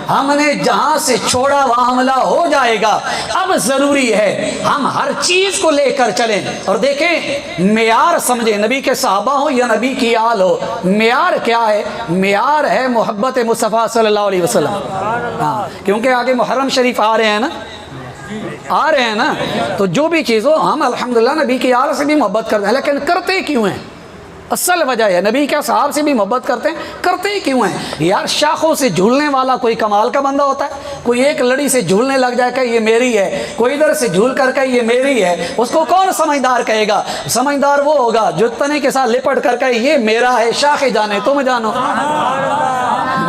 ہم نے جہاں سے چھوڑا وہاں حملہ ہو جائے گا. اب ضروری ہے ہم ہر چیز کو لے کر چلیں اور دیکھیں معیار سمجھیں, نبی کے صحابہ ہو یا نبی کی آل ہو, معیار کیا ہے؟ معیار ہے محبت مصطفیٰ صلی اللہ علیہ وسلم. ہاں کیونکہ آگے محرم شریف آ رہے ہیں نا, آ رہے ہیں نا, تو جو بھی چیز ہو ہم الحمدللہ نبی کی آل سے بھی محبت کرتے ہیں, لیکن کرتے کیوں ہیں؟ اصل وجہ ہے نبی کے صحابہ سے بھی محبت کرتے ہیں, کرتے ہی کیوں ہیں یار؟ شاخوں سے جھولنے والا کوئی کمال کا بندہ ہوتا ہے, کوئی ایک لڑی سے جھولنے لگ جائے کہ یہ میری ہے, کوئی ادھر سے جھول کر کے یہ میری ہے, اس کو کون سمجھدار کہے گا؟ سمجھدار وہ ہوگا جو تنے کے ساتھ لپٹ کر کے یہ میرا ہے, شاخیں جانے تم جانو.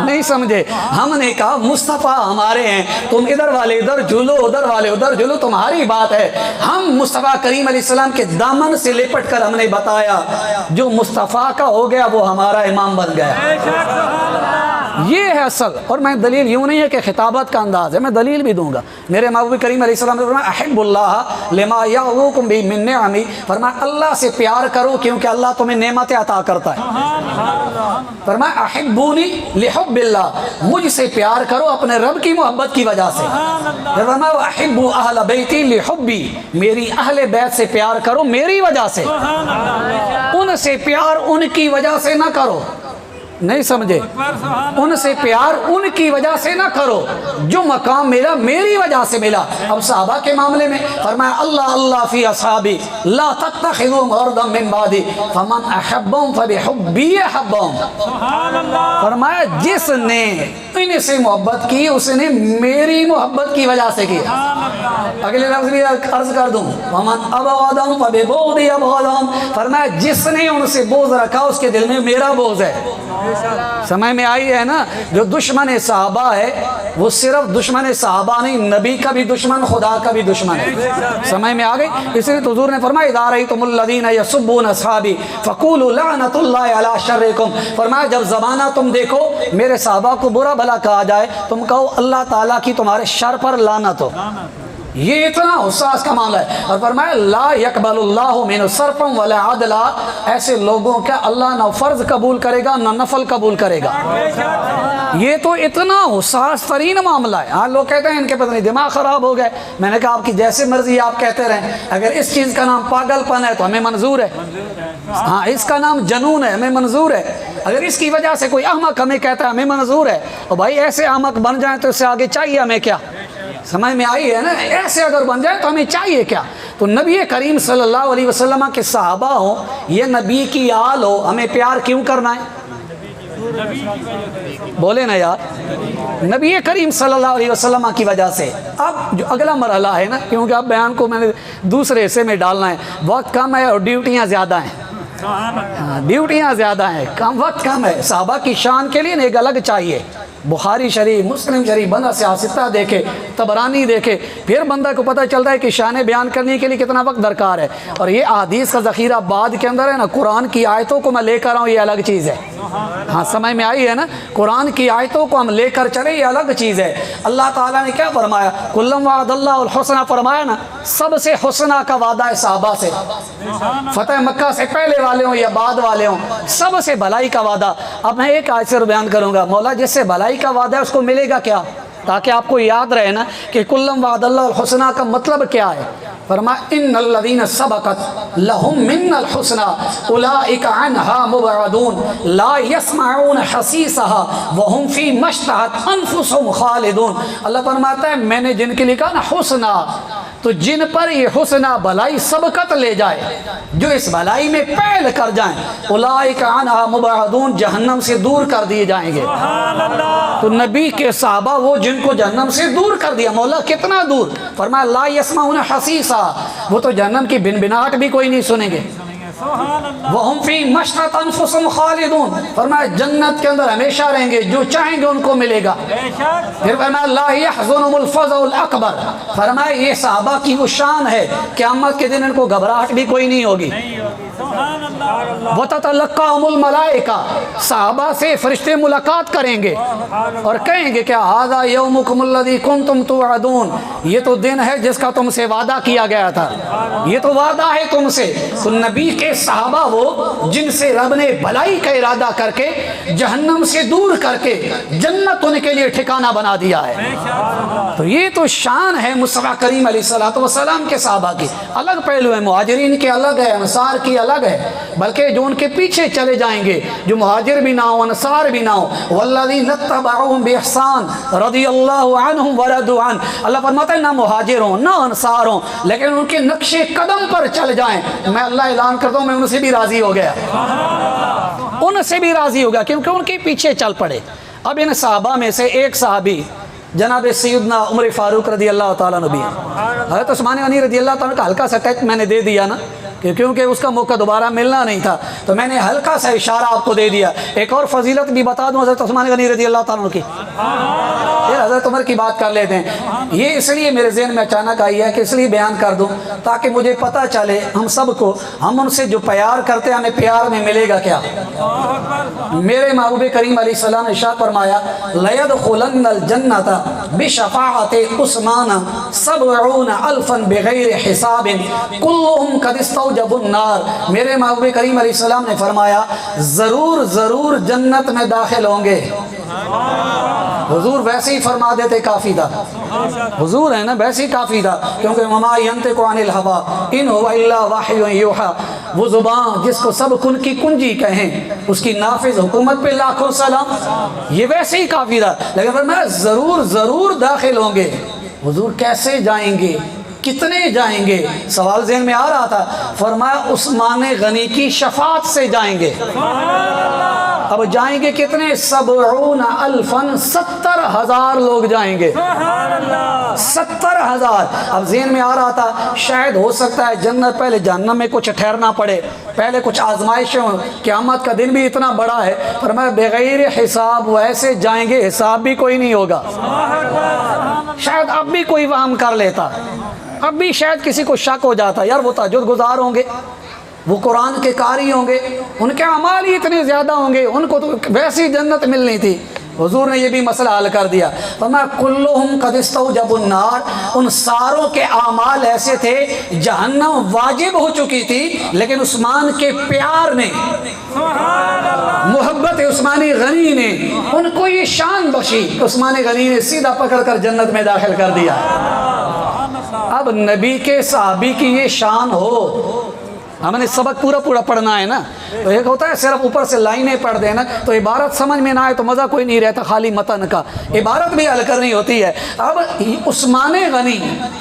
نہیں سمجھے؟ ہم نے کہا مصطفیٰ ہمارے ہیں, تم ادھر والے ادھر جھولو, ادھر والے ادھر جھولو, تمہاری بات ہے. ہم مصطفیٰ کریم علیہ السلام کے دامن سے لپٹ کر ہم نے بتایا جو مصطفیٰ کا ہو گیا وہ ہمارا امام بن گیا. یہ ہے اصل. اور میں دلیل یوں نہیں ہے کہ خطابت کا انداز ہے، میں دلیل بھی دوں گا. میرے محبوب کریم علیہ السلام نے فرمایا احب اللہ لما یعظکم بہ من نعمی، فرمایا اللہ سے پیار کرو کیونکہ اللہ تمہیں نعمتیں عطا کرتا ہے. فرمایا احبونی لحب اللہ، مجھ سے پیار کرو اپنے رب کی محبت کی وجہ سے. فرمایا احبوا اہل بیتی لحبی، میری اہل بیت سے پیار کرو میری وجہ سے. ان سے پیار ان کی وجہ سے نہ کرو، نہیں سمجھے؟ ان سے پیار ان کی وجہ سے نہ کرو، جو مقام ملا میری وجہ سے ملا. اب صحابہ کے معاملے میں فرمایا اللہ اللہ فی اصحابی لا تتخذوا غرضا من بعدی فمن احبهم فبحبی احبهم. فرمایا جس نے ان سے محبت کی اس نے میری محبت کی وجہ سے کی. اگلے لفظ بھی عرض کر دوں ومن ابغضهم فببغضی ابغضهم، فرمایا جس نے ان سے بغض رکھا اس کے دل میں میرا بغض ہے. سمجھ میں آئی ہے نا؟ جو دشمن صحابہ ہے وہ صرف دشمن صحابہ نہیں، نبی کا بھی دشمن، خدا کا بھی دشمن ہے. سمجھ میں آ گئی؟ اس لیے تو حضور نے فرمایا اذا رأیتم الذین یسبون اصحابی فقولوا لعنۃ اللہ علی شرکم، فرمایا جب زمانہ تم دیکھو میرے صحابہ کو برا بھلا کہا جائے تم کہو اللہ تعالیٰ کی تمہارے شر پر لعنت ہو. یہ اتنا حساس کا معاملہ ہے. اور فرمایا لا یقبل اللہ من صرفا ولا عدلا، ایسے لوگوں کا اللہ نہ فرض قبول کرے گا نہ نفل قبول کرے گا. یہ تو اتنا حساس ترین معاملہ ہے. ہاں لوگ کہتے ہیں ان کے پتہ نہیں دماغ خراب ہو گئے. میں نے کہا آپ کی جیسے مرضی آپ کہتے رہیں، اگر اس چیز کا نام پاگل پن ہے تو ہمیں منظور ہے. ہاں اس کا نام جنون ہے، ہمیں منظور ہے. اگر اس کی وجہ سے کوئی احمق ہمیں کہتا ہے ہمیں منظور ہے. اور بھائی ایسے احمق بن جائیں تو اس سے آگے چاہیے ہمیں کیا؟ سمجھ میں آئی ہے نا؟ ایسے اگر بن جائے تو ہمیں چاہیے کیا؟ تو نبی کریم صلی اللہ علیہ وسلم کے صحابہ ہوں، یہ نبی کی آل ہو، ہمیں پیار کیوں کرنا ہے؟ بولے نا یار، نبی کریم صلی اللہ علیہ وسلم کی وجہ سے. اب جو اگلا مرحلہ ہے نا، کیونکہ اب بیان کو میں نے دوسرے حصے میں ڈالنا ہے، وقت کم ہے اور ڈیوٹیاں زیادہ ہیں. ڈیوٹیاں زیادہ ہیں، کم وقت کم ہے. صحابہ کی شان کے لیے ایک الگ چاہیے. بخاری شریف، مسلم شریف، بندہ سیاستہ دیکھے، طبرانی دیکھے، پھر بندہ کو پتہ چلتا ہے کہ شان بیان کرنے کے لیے کتنا وقت درکار ہے. اور یہ احادیث کا ذخیرہ بعد کے اندر ہے نا، قرآن کی آیتوں کو میں لے کر آؤں یہ الگ چیز ہے. ہاں سمجھ میں آئی ہے نا؟ قرآن کی آیتوں کو ہم لے کر چلے یہ الگ چیز ہے. اللہ تعالیٰ نے کیا فرمایا؟ کلم وعد اللہ الحسنہ، فرمایا نا سب سے حسنہ کا وعدہ ہے صحابہ سے. فتح مکہ سے پہلے والے ہوں یا بعد والے ہوں، سب سے بھلائی کا وعدہ. اب میں ایک آیت سے بیان کروں گا، مولا جس سے بھلائی کا وعدہ ہے اس کو ملے گا کیا؟ تاکہ آپ کو یاد رہے نا کہ کلم وعد اللہ الحسنہ کا مطلب کیا ہے. فرمایا ان الذین سبقت لہم من الحسنى اولئک عنہا مبعدون لا یسمعون حسیسها وهم فیما اشتہت انفسهم خالدون. اللہ فرماتا ہے میں نے جن کے لکھا نا حسنہ، تو جن پر یہ حسنہ بھلائی سبقت لے جائے، جو اس بھلائی میں پہل کر جائیں، اولئک عنہا مبعدون، جہنم سے دور کر دیے جائیں گے. تو نبی کے صحابہ وہ جن کو جہنم سے دور کر دیا. مولا کتنا دور؟ فرمایا لا یسمعون حسیسا، وہ تو جہنم کی بنبناہٹ بھی کوئی نہیں سنیں گے. وَهُمْ فِي مَشْتَهَتْ أَنفُسُهُمْ خَالِدُونَ، فرمایا جنت کے اندر ہمیشہ رہیں گے، جو چاہیں گے ان کو ملے گا. پھر فرمایا لا يَحْزُنُهُمُ الْفَزْعُ الْأَكْبَرُ، فرمایا یہ صحابہ کی وہ شان ہے قیامت کے دن ان کو گھبراہٹ بھی کوئی نہیں ہوگی. وَتَتَلَقَّاهُمُ الْمَلَائِكَةُ، صحابہ سے فرشتے ملاقات کریں گے اور کہیں گے کیا هَذَا يَوْمُكُمُ الَّذِي كُنْتُمْ تُوعَدُونَ، یہ تو دن ہے جس کا تم سے وعدہ کیا گیا تھا، یہ تو وعدہ ہے تم سے. تو نبی کے صحابہ وہ جن سے رب نے بھلائی کا ارادہ کر کے جہنم سے دور کر کے جنت ان کے لیے ٹھکانہ بنا دیا ہے. تو یہ تو شان ہے مصطفیٰ کریم علیہ السلام کے صحابہ کی. الگ پہلو ہے، مہاجرین کے الگ ہے، انصار کی الگ ہے، بلکہ جو ان کے پیچھے چلے جائیں گے، جو مہاجر بھی نہ ہو انصار بھی نہ ہو، والذین اتبعوہم بإحسان رضی اللہ عنہم ورضوا عنہ، اللہ فرماتا ہے نہ مہاجر ہوں نہ انصار ہوں لیکن ان کے نقش قدم پر چل جائیں، میں اللہ اعلان کرتا ہوں میں ان سے بھی راضی ہو گیا، ان سے بھی راضی ہو گیا کیونکہ ان کے پیچھے چل پڑے. اب ان صحابہ میں سے ایک صحابی جناب سیدنا عمر فاروق رضی اللہ تعالیٰ نبی، حضرت عثمان غنی رضی اللہ تعالیٰ کا ہلکا سا ٹچ میں نے دے دیا نا، کیونکہ اس کا موقع دوبارہ ملنا نہیں تھا تو میں نے ہلکا سا اشارہ آپ کو دے دیا. ایک اور فضیلت بھی بتا دوں حضرت عثمان غنی رضی اللہ تعالیٰ کی. پھر خیر حضرت عمر کی بات کر لیتے ہیں. یہ اس لیے میرے ذہن میں اچانک آئی ہے کہ اس لیے بیان کر دوں تاکہ مجھے پتہ چلے ہم سب کو, ہم ان سے جو پیار کرتے ہیں ہمیں پیار میں ملے گا کیا. میرے محبوب کریم علیہ السلام نے ارشاد فرمایا لَيَدْخُلَنَّ الْجَنَّةَ بِشَفَاعَةِ عُثْمَانَ 70,000 بغیر حساب كلهم قد استوجبوا النار. میرے محبوب کریم علیہ السلام نے فرمایا ضرور ضرور جنت میں داخل ہوں گے. حضور ویسے ہی فرما دیتے کافی تھا, حضور ہے نا ویسے ہی کافی تھا, کیونکہ وما ينطق عن الهوى ان هو الا وحی یوحى. وہ زبان جس کو سب کن کی کنجی کہیں اس کی نافذ حکومت پہ لاکھوں سلام, یہ ویسے ہی کافی تھا. لیکن فرمایا ضرور ضرور داخل ہوں گے. حضور کیسے جائیں گے, کتنے جائیں گے, سوال ذہن میں آ رہا تھا. فرمایا عثمان غنی کی شفاعت سے جائیں گے. اب جائیں گے کتنے, 70,000, 70,000 لوگ جائیں گے. 70,000. اب ذہن میں آ رہا تھا شاید ہو سکتا ہے جنت پہلے جہنم میں کچھ ٹھہرنا پڑے, پہلے کچھ آزمائشیں ہوں, قیامت کا دن بھی اتنا بڑا ہے. فرمایا بغیر حساب ویسے جائیں گے, حساب بھی کوئی نہیں ہوگا. شاید اب بھی کوئی وہم کر لیتا, اب بھی شاید کسی کو شک ہو جاتا یار وہ تہجد گزار ہوں گے, وہ قرآن کے قاری ہوں گے, ان کے اعمال ہی اتنے زیادہ ہوں گے, ان کو تو ویسی جنت ملنی تھی. حضور نے یہ بھی مسئلہ حل کر دیا. فرمایا کلہم قد استوجبوا النار. ان ساروں کے اعمال ایسے تھے جہنم واجب ہو چکی تھی, لیکن عثمان کے پیار نے, محبت عثمان غنی نے ان کو یہ شان بخشی, عثمان غنی نے سیدھا پکڑ کر جنت میں داخل کر دیا. اب نبی کے صحابی کی یہ شان ہو, ہم نے سبق پورا پورا پڑھنا ہے نا. تو ایک ہوتا ہے صرف اوپر سے لائنیں پڑھ دینا, تو عبارت سمجھ میں نہ آئے تو مزہ کوئی نہیں رہتا, خالی متن کا عبارت بھی حل کرنی ہوتی ہے. اب عثمان غنی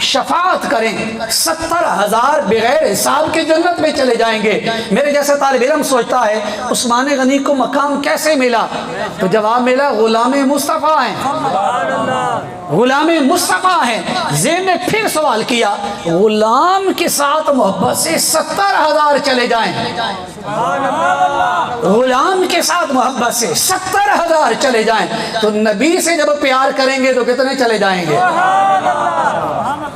شفاعت کریں, 70,000 بغیر حساب کے جنت میں چلے جائیں گے. میرے جیسا طالب علم سوچتا ہے عثمان غنی کو مقام کیسے ملا, تو جواب ملا غلام مصطفیٰ ہیں, غلام مصطفیٰ ہیں. ذہن نے پھر سوال کیا غلام کے ساتھ محبت سے 70,000 چلے جائیں, غلام کے ساتھ محبت سے 70,000 چلے جائیں, تو نبی سے جب پیار کریں گے تو کتنے چلے جائیں گے.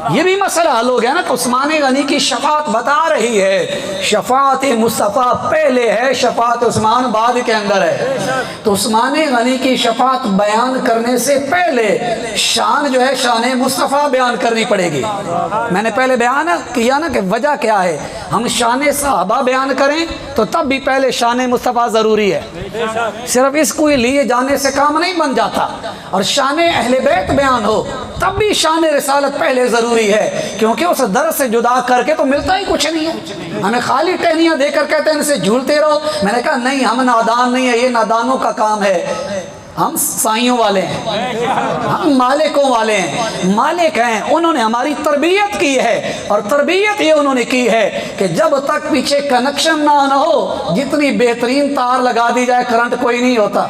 یہ بھی مسئلہ حل ہو گیا نا. تو عثمان غنی کی شفاعت بتا رہی ہے, شفاعت مصطفیٰ پہلے ہے, شفاعت عثمان بعد کے اندر ہے. تو عثمان غنی کی شفاعت بیان کرنے سے پہلے شان جو ہے شان مصطفیٰ بیان کرنی پڑے گی. میں نے پہلے بیان کیا نا کہ وجہ کیا ہے, ہم شان صحابہ بیان کریں تو تب بھی پہلے شان مصطفیٰ ضروری ہے. صرف اس کو لیے جانے سے کام نہیں بن جاتا, اور شان اہل بیت بیان ہو تب بھی شان رسالت پہلے ضروری ہے, کیونکہ اس درس سے جدا کر کے تو ملتا ہی کچھ نہیں ہے. ہمیں خالی ٹہنیاں دے کر کہتے ہیں ان سے جھولتے رہو. میں نے کہا نہیں, ہم نادان نہیں ہے, یہ نادانوں کا کام ہے. ہم سائیوں والے ہیں, ہم مالکوں والے ہیں. مالک ہیں, انہوں نے ہماری تربیت کی ہے, اور تربیت یہ انہوں نے کی ہے کہ جب تک پیچھے کنیکشن نہ ہو جتنی بہترین تار لگا دی جائے کرنٹ کوئی نہیں ہوتا.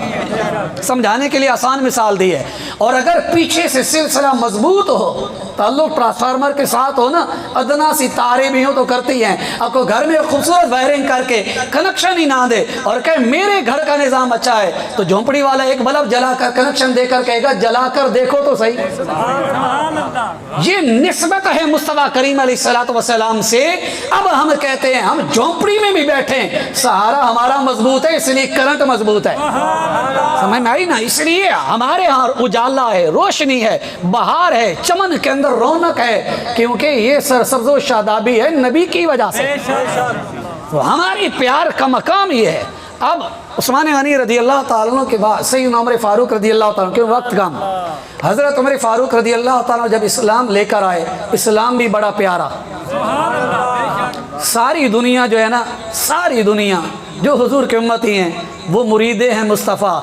سمجھانے کے لیے آسان مثال دی ہے. اور اگر پیچھے سے سلسلہ مضبوط ہو, تعلق ٹرانسفارمر کے ساتھ ہو نا, ادنا سی تاریں بھی ہوں تو کرتی ہیں. اب کو گھر میں خوبصورت وائرنگ کر کے کنیکشن ہی نہ دے اور کہ میرے گھر کا نظام اچھا ہے, تو جھونپڑی والا ایک بلب جلا کر کنیکشن دے کر کہے گا جلا کر دیکھو تو صحیح. یہ نسبت ہے مصطفیٰ کریم علیہ السلام سے. اب ہم کہتے ہیں ہم جھونپڑی میں بھی بیٹھیں, سہارا ہمارا مضبوط ہے اس لیے کرنٹ مضبوط ہے. سمجھ میں آئی نا. اس لیے ہمارے ہاں اجالا ہے, روشنی ہے, بہار ہے, چمن کے اندر رونق ہے, کیونکہ یہ سرسبز و شادابی ہے نبی کی وجہ سے. ہماری پیار کا مقام یہ ہے. اب عثمان غنی رضی اللہ تعالیٰ عنہ کے بعد سیدنا عمر فاروق رضی اللہ تعالیٰ عنہ کے وقت کم, حضرت عمر فاروق رضی اللہ تعالیٰ عنہ جب اسلام لے کر آئے, اسلام بھی بڑا پیارا. ساری دنیا جو ہے نا, ساری دنیا جو حضور کے امتی ہیں وہ مرید ہیں مصطفیٰ,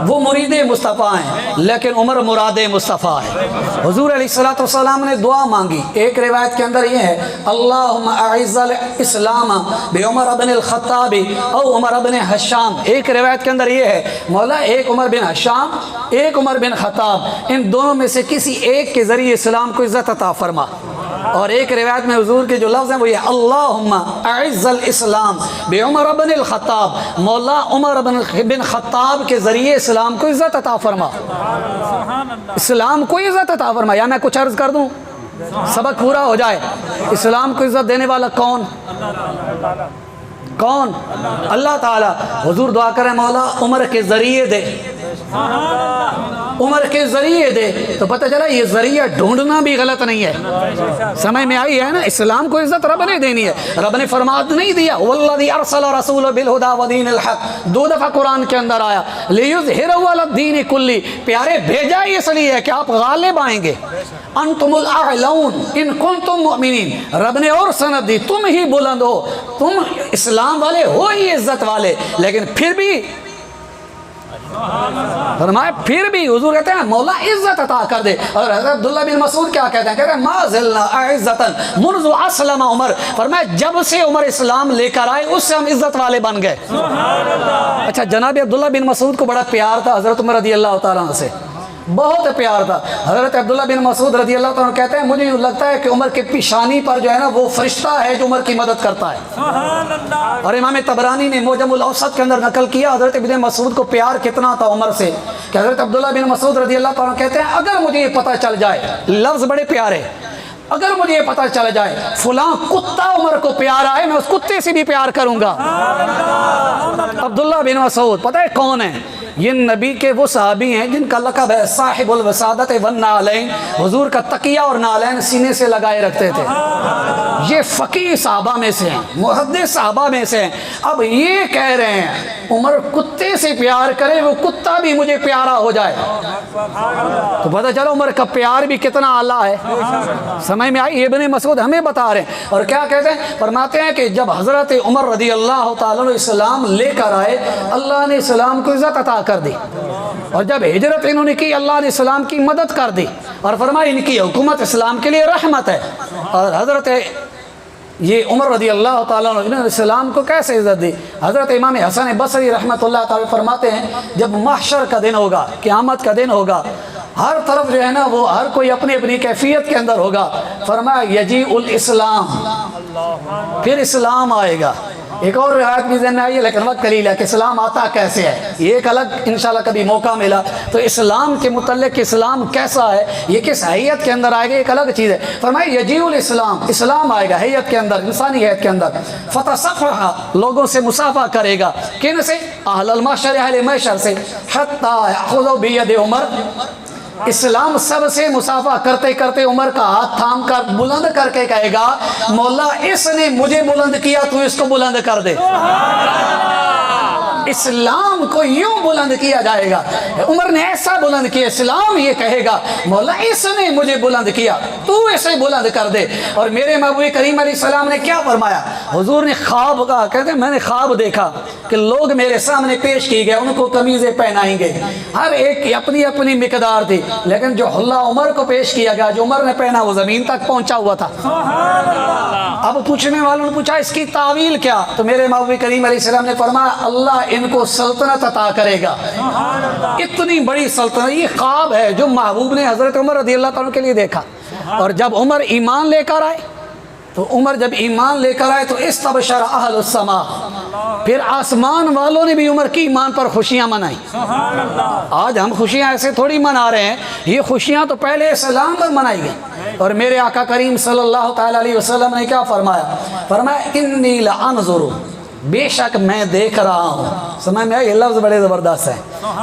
وہ مرید مصطفیٰ ہیں, لیکن عمر مراد مصطفیٰ ہے. حضور علیہ السلام نے دعا مانگی. ایک روایت کے اندر یہ ہے اللہم اعز الاسلام بعمر بن الخطاب او عمر بن حشام. ایک روایت کے اندر یہ ہے مولا ایک عمر بن حشام ایک عمر بن خطاب, ان دونوں میں سے کسی ایک کے ذریعے اسلام کو عزت عطا فرما. اور ایک روایت میں حضور کے جو لفظ ہیں وہ یہ اللہم اعز الاسلام بعمر بن الخطاب، مولا عمر بن خطاب کے ذریعے اسلام کو عزت عطا فرما، اسلام کو عزت عطا فرما۔ یا میں کچھ عرض کر دوں سبق پورا ہو جائے۔ اسلام کو عزت دینے والا کون؟ کون؟ اللہ تعالیٰ۔ حضور دعا کریں مولا عمر کے ذریعے دے، عمر کے ذریعے دے، تو پتہ چلا یہ ذریعہ ڈھونڈنا بھی غلط نہیں ہے، سمجھ میں آئی ہے نا؟ اسلام کو عزت رب نے دینی ہے، رب نے فرمان نہیں دیا والذی ارسل رسول بالہدی ودین الحق، 2 دفعہ قرآن کے اندر آیا لیظہرہ علی الدین کلی، پیارے بھیجا اس لیے ہے کہ آپ غالب آئیں گے، انتم الاعلون ان کنتم مؤمنین، رب نے اور سند دی تم ہی بلند ہو، تم اسلام والے ہو ہی عزت والے، لیکن پھر بھی فرمائے پھر بھی حضور کہتے ہیں مولا عزت عطا کر دے۔ اور حضرت عبداللہ بن مسعود کیا کہتے ہیں؟ کہتے ہیں ما زلنا اعزتا منذ اسلم عمر، فرمایا جب سے عمر اسلام لے کر آئے اس سے ہم عزت والے بن گئے۔ اچھا جناب عبداللہ بن مسعود کو بڑا پیار تھا حضرت عمر رضی اللہ تعالیٰ عنہ سے، بہت پیار تھا۔ حضرت عبداللہ بن مسعود رضی اللہ تعالیٰ عنہ کہتے ہیں مجھے یوں لگتا ہے کہ عمر کے پیشانی پر جو ہے نا وہ فرشتہ ہے جو عمر کی مدد کرتا ہے۔ اور امام طبرانی نے معجم الاوسط کے اندر نقل کیا حضرت ابن مسعود کو پیار کتنا تھا عمر سے، کہ حضرت عبداللہ بن مسعود رضی اللہ تعالیٰ عنہ کہتے ہیں اگر مجھے یہ پتہ چل جائے، لفظ بڑے پیارے، اگر مجھے یہ پتہ چل جائے فلاں کتا عمر کو پیارا ہے میں اس کتے سے بھی پیار کروں گا۔ عبداللہ بن مسعود پتہ ہے کون ہے؟ یہ نبی کے وہ صحابی ہیں جن کا لقب ہے صاحب الوسادت والنعلین، حضور کا تقیہ اور نعلین سینے سے لگائے رکھتے تھے۔ یہ فقیہ صحابہ میں سے ہیں، محدث صحابہ میں سے ہیں۔ اب یہ کہہ رہے ہیں عمر کتے سے پیار کرے وہ کتا بھی مجھے پیارا ہو جائے، تو پتہ چلا عمر کا پیار بھی کتنا اعلیٰ ہے۔ سمجھ میں آئی؟ ابن مسعود ہمیں بتا رہے ہیں، اور کیا کہتے ہیں؟ فرماتے ہیں کہ جب حضرت عمر رضی اللہ تعالیٰ عنہ اسلام لے کر آئے اللہ نے اسلام کو عزت عطا کر دی، اور جب ہجرت انہوں نے کی اللہ نے اسلام کی مدد کر دی، اور فرمایا ان کی حکومت اسلام کے لیے رحمت ہے۔ اور حضرت یہ عمر رضی اللہ تعالیٰ عنہ انہوں نے اسلام کو کیسے عزت دی؟ حضرت امام حسن بصری رحمۃ اللہ تعالیٰ فرماتے ہیں جب محشر کا دن ہوگا، قیامت کا دن ہوگا، ہر طرف جو ہے نا وہ ہر کوئی اپنی اپنی کیفیت کے اندر ہوگا، فرمایا یجیء الاسلام، پھر اسلام آئے گا۔ ایک اور روایت بھی ذہن میں آئی ہے لیکن وقت قلیل ہے کہ اسلام آتا کیسے ہے، یہ ایک الگ انشاءاللہ کبھی موقع ملا تو اسلام کے متعلق اسلام کیسا ہے، یہ کس حیت کے اندر آئے گا، ایک الگ چیز ہے۔ فرمایا یجیء الاسلام، اسلام آئے گا حیت کے اندر، انسانی حیت کے اندر، فتصفح، لوگوں سے مصافحہ کرے گا، کن سے؟ اہل المحشر، اہل محشر سے، حتی یأخذ بید عمر، اسلام سب سے مصافحہ کرتے کرتے عمر کا ہاتھ تھام کر بلند کر کے کہے گا مولا اس نے مجھے بلند کیا تو اس کو بلند کر دے۔ اسلام کو یوں بلند کیا جائے گا، عمر نے ایسا بلند کیا، اسلام یہ کہے گا مولا اس نے مجھے بلند کیا تو اسے بلند کر دے۔ اور میرے محبوب کریم علیہ السلام نے کیا فرمایا؟ حضور نے خواب کا، کہتے ہیں میں نے خواب دیکھا کہ لوگ میرے سامنے پیش کی گئے، ان کو قمیضیں پہنائیں گے، ہر ایک کی اپنی اپنی مقدار تھی، لیکن جو حلہ عمر کو پیش کیا گیا جو عمر نے پہنا وہ زمین تک پہنچا ہوا تھا۔ اب پوچھنے والوں نے پوچھا اس کی تعویل کیا؟ تو میرے محبوب کریم علیہ السلام نے فرمایا اللہ ان کو سلطنت عطا کرے گا، اتنی بڑی سلطنت۔ یہ خواب ہے جو محبوب نے حضرت عمر رضی اللہ تعالیٰ کے لیے دیکھا۔ اور جب عمر ایمان لے کر آئے تو عمر جب ایمان لے کر آئے تو استبشر اہل السماء، پھر آسمان والوں نے بھی عمر کی ایمان پر خوشیاں منائی۔ آج ہم خوشیاں ایسے تھوڑی منا رہے ہیں، یہ خوشیاں تو پہلے اسلام پر منائی گئی۔ اور میرے آقا کریم صلی اللہ تعالیٰ علیہ وسلم نے کیا فرمایا؟ فرمایا انی لانظر، بے شک میں دیکھ رہا ہوں۔ سمجھ میں یہ لفظ بڑے زبردست ہے۔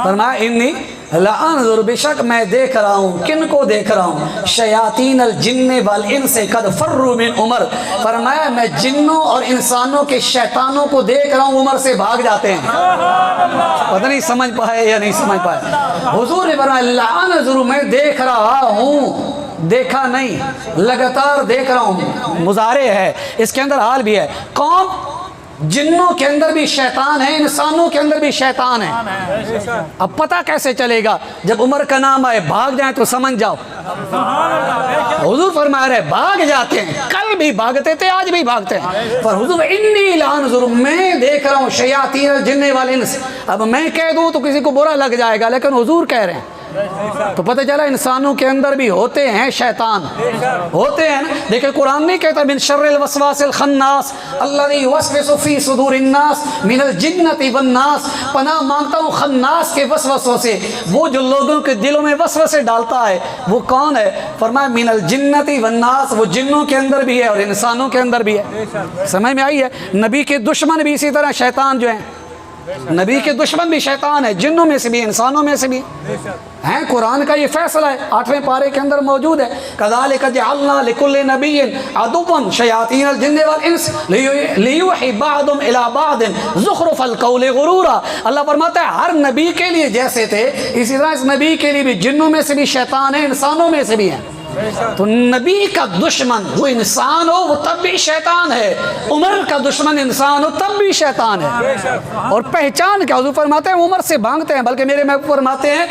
فرمایا انی لانظر، بے شک میں دیکھ رہا ہوں، کن کو دیکھ رہا ہوں؟ شیاطین الجن والانس قد فروا من عمر، فرمایا میں جنوں اور انسانوں کے شیطانوں کو دیکھ رہا ہوں عمر سے بھاگ جاتے ہیں۔ پتہ نہیں سمجھ پائے یا نہیں سمجھ پائے؟ حضور نے فرمایا لانظر، میں دیکھ رہا ہوں، دیکھا نہیں، لگاتار دیکھ رہا ہوں، مضارع ہے، اس کے اندر حال بھی ہے۔ کون؟ جنوں کے اندر بھی شیطان ہے، انسانوں کے اندر بھی شیطان ہے۔ اب پتہ کیسے چلے گا؟ جب عمر کا نام آئے بھاگ جائیں تو سمجھ جاؤ۔ حضور فرما رہے بھاگ جاتے ہیں، کل بھی بھاگتے تھے آج بھی بھاگتے ہیں۔ پر حضور انی لانظر، میں دیکھ رہا ہوں شیاطین الجن والانس۔ اب میں کہہ دوں تو کسی کو برا لگ جائے گا، لیکن حضور کہہ رہے ہیں تو پتہ چلا انسانوں کے اندر بھی ہوتے ہیں شیطان، ہوتے ہیں نا۔ دیکھیں قرآن نہیں کہتا من شر الوسواس الخناس الذی یوسوس فی صدور الناس من الجنۃ والناس، پناہ مانگتا ہوں خناس کے وسوسوں سے، وہ جو لوگوں کے دلوں میں وسوسے ڈالتا ہے وہ کون ہے؟ فرمایا من الجنۃ والناس، وہ جنوں کے اندر بھی ہے اور انسانوں کے اندر بھی ہے۔ سمجھ میں آئی ہے؟ نبی کے دشمن بھی اسی طرح شیطان جو ہیں، نبی کے دشمن بھی شیطان ہے، جنوں میں سے بھی انسانوں میں سے بھی ہیں۔ قرآن کا یہ فیصلہ ہے، 8ویں پارے کے اندر موجود ہے، کذالک جعلنا لکل نبی عدوا شیاطین الجن والانس لیوحی بعضهم الی بعض زخرف القول غرورا۔ اللہ فرماتا ہے ہر نبی کے لیے جیسے تھے اسی طرح اس نبی کے لیے بھی جنوں میں سے بھی شیطان ہیں، انسانوں میں سے بھی ہیں۔ تو نبی کا دشمن وہ انسان ہو وہ تب بھی شیطان ہے، عمر کا دشمن انسان ہو تب بھی شیطان ہے۔ اور پہچان کیا؟ حضور فرماتے ہیں عمر سے بھاگتے ہیں، بلکہ میرے محبوب فرماتے ہیں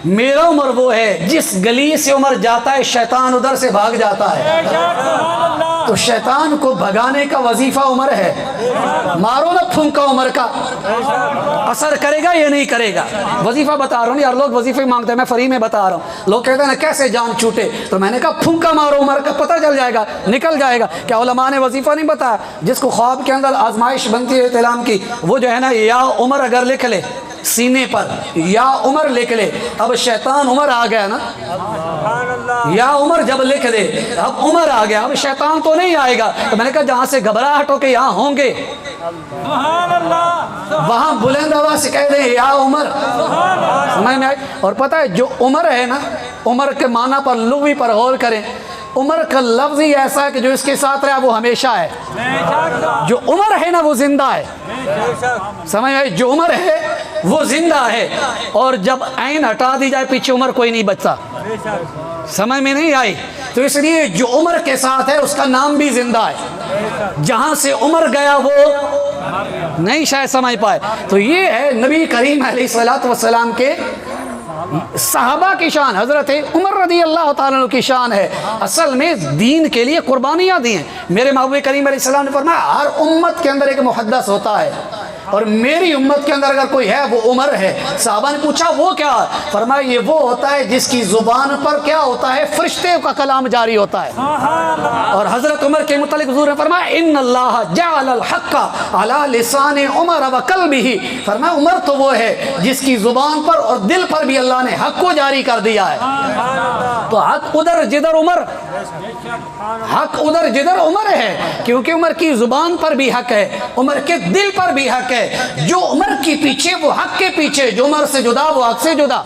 میرا عمر وہ ہے جس گلی سے عمر جاتا ہے شیطان ادھر سے بھاگ جاتا ہے۔ تو شیطان کو بھگانے کا وظیفہ عمر ہے، مارو نہ پھونکا عمر کا، اثر کرے گا یا نہیں کرے گا؟ وظیفہ بتا رہا ہوں، یار لوگ وظیفے مانگتے ہیں، میں فری میں بتا رہا ہوں۔ لوگ کہتے ہیں نا کیسے جان چھوٹے، تو میں نے کہا پھونکا مارو عمر کا، پتہ چل جائے گا، نکل جائے گا۔ کیا علماء نے وظیفہ نہیں بتایا؟ جس کو خواب کے اندر آزمائش بنتی ہے احتلام کی، وہ جو ہے نا یا عمر اگر لکھ لے سینے پر یا عمر لکھ لے، اب شیطان عمر آ گیا نا، یا عمر جب لکھ دے اب عمر آ گیا، اب شیطان تو نہیں آئے گا۔ تو میں نے کہا جہاں سے گھبراہٹ ہو کے یہاں ہوں گے وہاں بلند آواز سے کہہ دیں یا عمر، سمجھ میں آئی؟ اور پتہ ہے جو عمر ہے نا، عمر کے معنی پر لغوی پر غور کریں، عمر کا لفظ ہی ایسا ہے کہ جو اس کے ساتھ رہا وہ ہمیشہ ہے۔ جو عمر ہے نا وہ زندہ ہے، سمجھ میں؟ جو عمر ہے وہ زندہ ہے، اور جب عین ہٹا دی جائے پیچھے عمر کوئی نہیں بچتا۔ سمجھ میں نہیں آئی؟ تو اس لیے جو عمر کے ساتھ ہے اس کا نام بھی زندہ ہے، جہاں سے عمر گیا وہ نہیں شاید سمجھ پائے۔ تو یہ ہے نبی کریم علیہ الصلوۃ والسلام کے صحابہ کی شان، حضرت عمر رضی اللہ تعالیٰ عنہ کی شان ہے۔ اصل میں دین کے لیے قربانیاں دی ہیں۔ میرے محبوب کریم علیہ السلام نے فرمایا ہر امت کے اندر ایک محدث ہوتا ہے، اور میری امت کے اندر اگر کوئی ہے وہ عمر ہے۔ صحابہ نے پوچھا وہ کیا؟ فرمایا یہ وہ ہوتا ہے جس کی زبان پر کیا ہوتا ہے؟ فرشتے کا کلام جاری ہوتا ہے۔ اور حضرت عمر کے متعلق حضور نے فرمایا ان اللہ جعل الحق علی لسان عمر وقلبہ، فرمایا عمر تو وہ ہے جس کی زبان پر اور دل پر بھی اللہ نے حق کو جاری کر دیا ہے۔ تو حق ادھر جدھر عمر، حق ادھر جدھر عمر ہے، کیونکہ عمر کی زبان پر بھی حق ہے، عمر کے دل پر بھی حق ہے۔ جو عمر کی پیچھے وہ حق کے پیچھے، جو عمر سے جدا وہ حق سے جدا،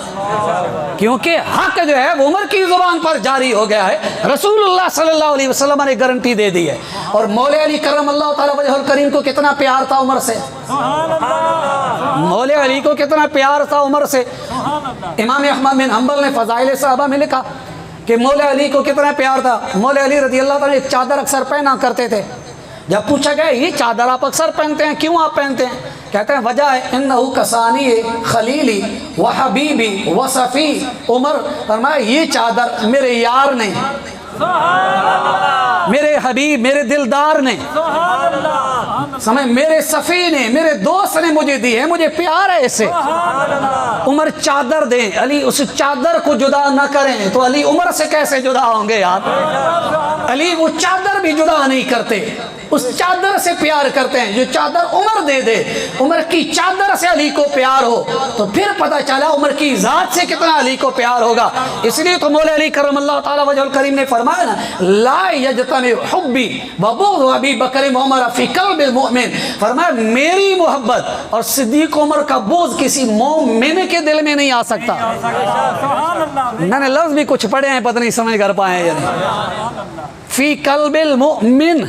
کیونکہ حق جو ہے وہ عمر کی زبان پر جاری ہو گیا ہے۔ رسول اللہ صلی اللہ علیہ وسلم نے گارنٹی دے دی ہے۔ اور مولا علی کرم اللہ تعالیٰ وجہ الکریم کو کتنا پیار تھا عمر سے، مولا علی کو کتنا پیار تھا عمر سے۔ امام احمد بن حنبل نے فضائل صحابہ میں لکھا کہ مولا علی کو کتنا پیار تھا۔ مولا علی رضی اللہ تعالیٰ ایک چادر اکثر پہنا کرتے تھے۔ جب پوچھا گیا یہ چادر آپ اکثر پہنتے ہیں، کیوں آپ پہنتے ہیں؟ کہتے ہیں وجہ ہے انہو کسانی خلیلی و حبیبی و صفی عمر، فرمایا یہ چادر میرے یار نے، میرے حبیب، میرے دلدار نے، سمجھ میرے صفی نے، میرے دوست نے مجھے دی ہے، مجھے پیار ہے اس سے۔ عمر چادر دیں، علی اس چادر کو جدا نہ کریں، تو علی عمر سے کیسے جدا ہوں گے یار؟ علی وہ چادر بھی جدا نہیں کرتے، اس چادر سے پیار کرتے ہیں جو چادر عمر دے دے۔ عمر کی چادر سے علی کو پیار ہو تو پھر پتہ چلا عمر کی ذات سے کتنا علی کو پیار ہوگا۔ اس لیے تو مولا علی کرم اللہ تعالیٰ وجہ الکریم نے فرمایا نا لا یجتمع حبی وبغض ابی بکر وعمر فی قلب المؤمن، فرمایا میری محبت اور صدیق عمر کا بغض کسی مومن کے دل میں نہیں آ سکتا۔ میں نے لفظ بھی کچھ پڑھے ہیں، پتہ نہیں سمجھ کر پائے ہیں۔ فی قلب المؤمن،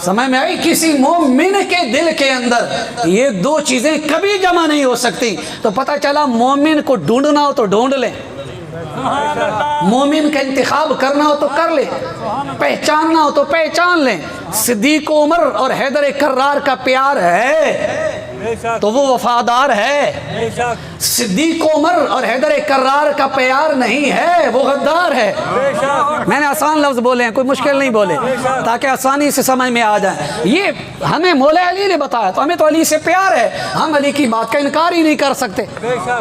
سمجھ میں آئی؟ کسی مومن کے دل کے اندر یہ دو چیزیں کبھی جمع نہیں ہو سکتی۔ تو پتہ چلا مومن کو ڈھونڈنا ہو تو ڈھونڈ لیں، مومن کا انتخاب کرنا ہو تو کر لیں، پہچاننا ہو تو پہچان لیں۔ صدیق عمر اور حیدر کرار کا پیار ہے تو وہ وفادار ہے. صدیق عمر اور حیدر کرار کا پیار نہیں ہے، وہ غدار ہے. میں نے آسان لفظ بولے ہیں، کوئی مشکل نہیں بولے تاکہ آسانی سے سمجھ میں آ جائیں. یہ ہمیں مولا علی نے بتایا تو ہمیں تو علی سے پیار ہے، ہم علی کی بات کا انکار ہی نہیں کر سکتے.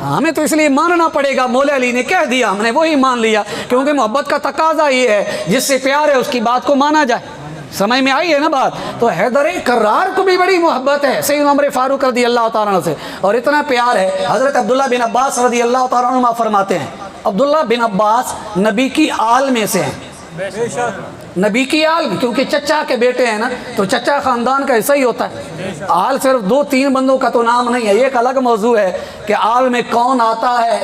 ہمیں تو اس لیے ماننا پڑے گا، مولا علی نے کہہ دیا ہم نے وہی مان لیا، کیونکہ محبت کا تقاضا یہ ہے جس سے پیار ہے اس کی بات کو مانا جائے. سمجھ میں آئی ہے نا بات؟ تو حیدر کرار کو بھی بڑی محبت ہے سیدنا عمر فاروق رضی اللہ تعالیٰ عنہ سے، اور اتنا پیار ہے حضرت عبداللہ بن عباس رضی اللہ تعالیٰ عنہ فرماتے ہیں، عبداللہ بن عباس نبی کی آل میں سے ہیں، نبی کی آل میں، کیونکہ چچا کے بیٹے ہیں نا تو چچا خاندان کا ایسا ہی ہوتا ہے. آل صرف 2-3 بندوں کا تو نام نہیں ہے، ایک الگ موضوع ہے کہ آل میں کون آتا ہے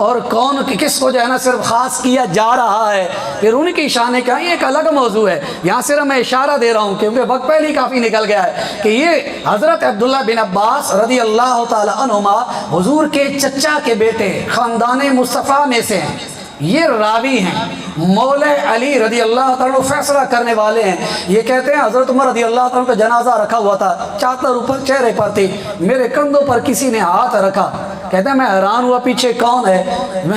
اور کون کس کو جو ہے نا صرف خاص کیا جا رہا ہے، پھر ان کی شان کیا، یہ ایک الگ موضوع ہے. یہاں صرف میں اشارہ دے رہا ہوں کیونکہ وقت پہلے ہی کافی نکل گیا ہے کہ یہ حضرت عبداللہ بن عباس رضی اللہ تعالی عنہما حضور کے چچا کے بیٹے خاندان مصطفیٰ میں سے ہیں. یہ راوی ہیں، مولا علی رضی اللہ تعالیٰ فیصلہ کرنے والے ہیں. یہ کہتے ہیں حضرت عمر رضی اللہ تعالیٰ کا جنازہ رکھا ہوا تھا، چادر اوپر چہرے پر تھی، میرے کندھوں پر کسی نے ہاتھ رکھا. کہتے ہیں میں حیران ہوا پیچھے کون ہے.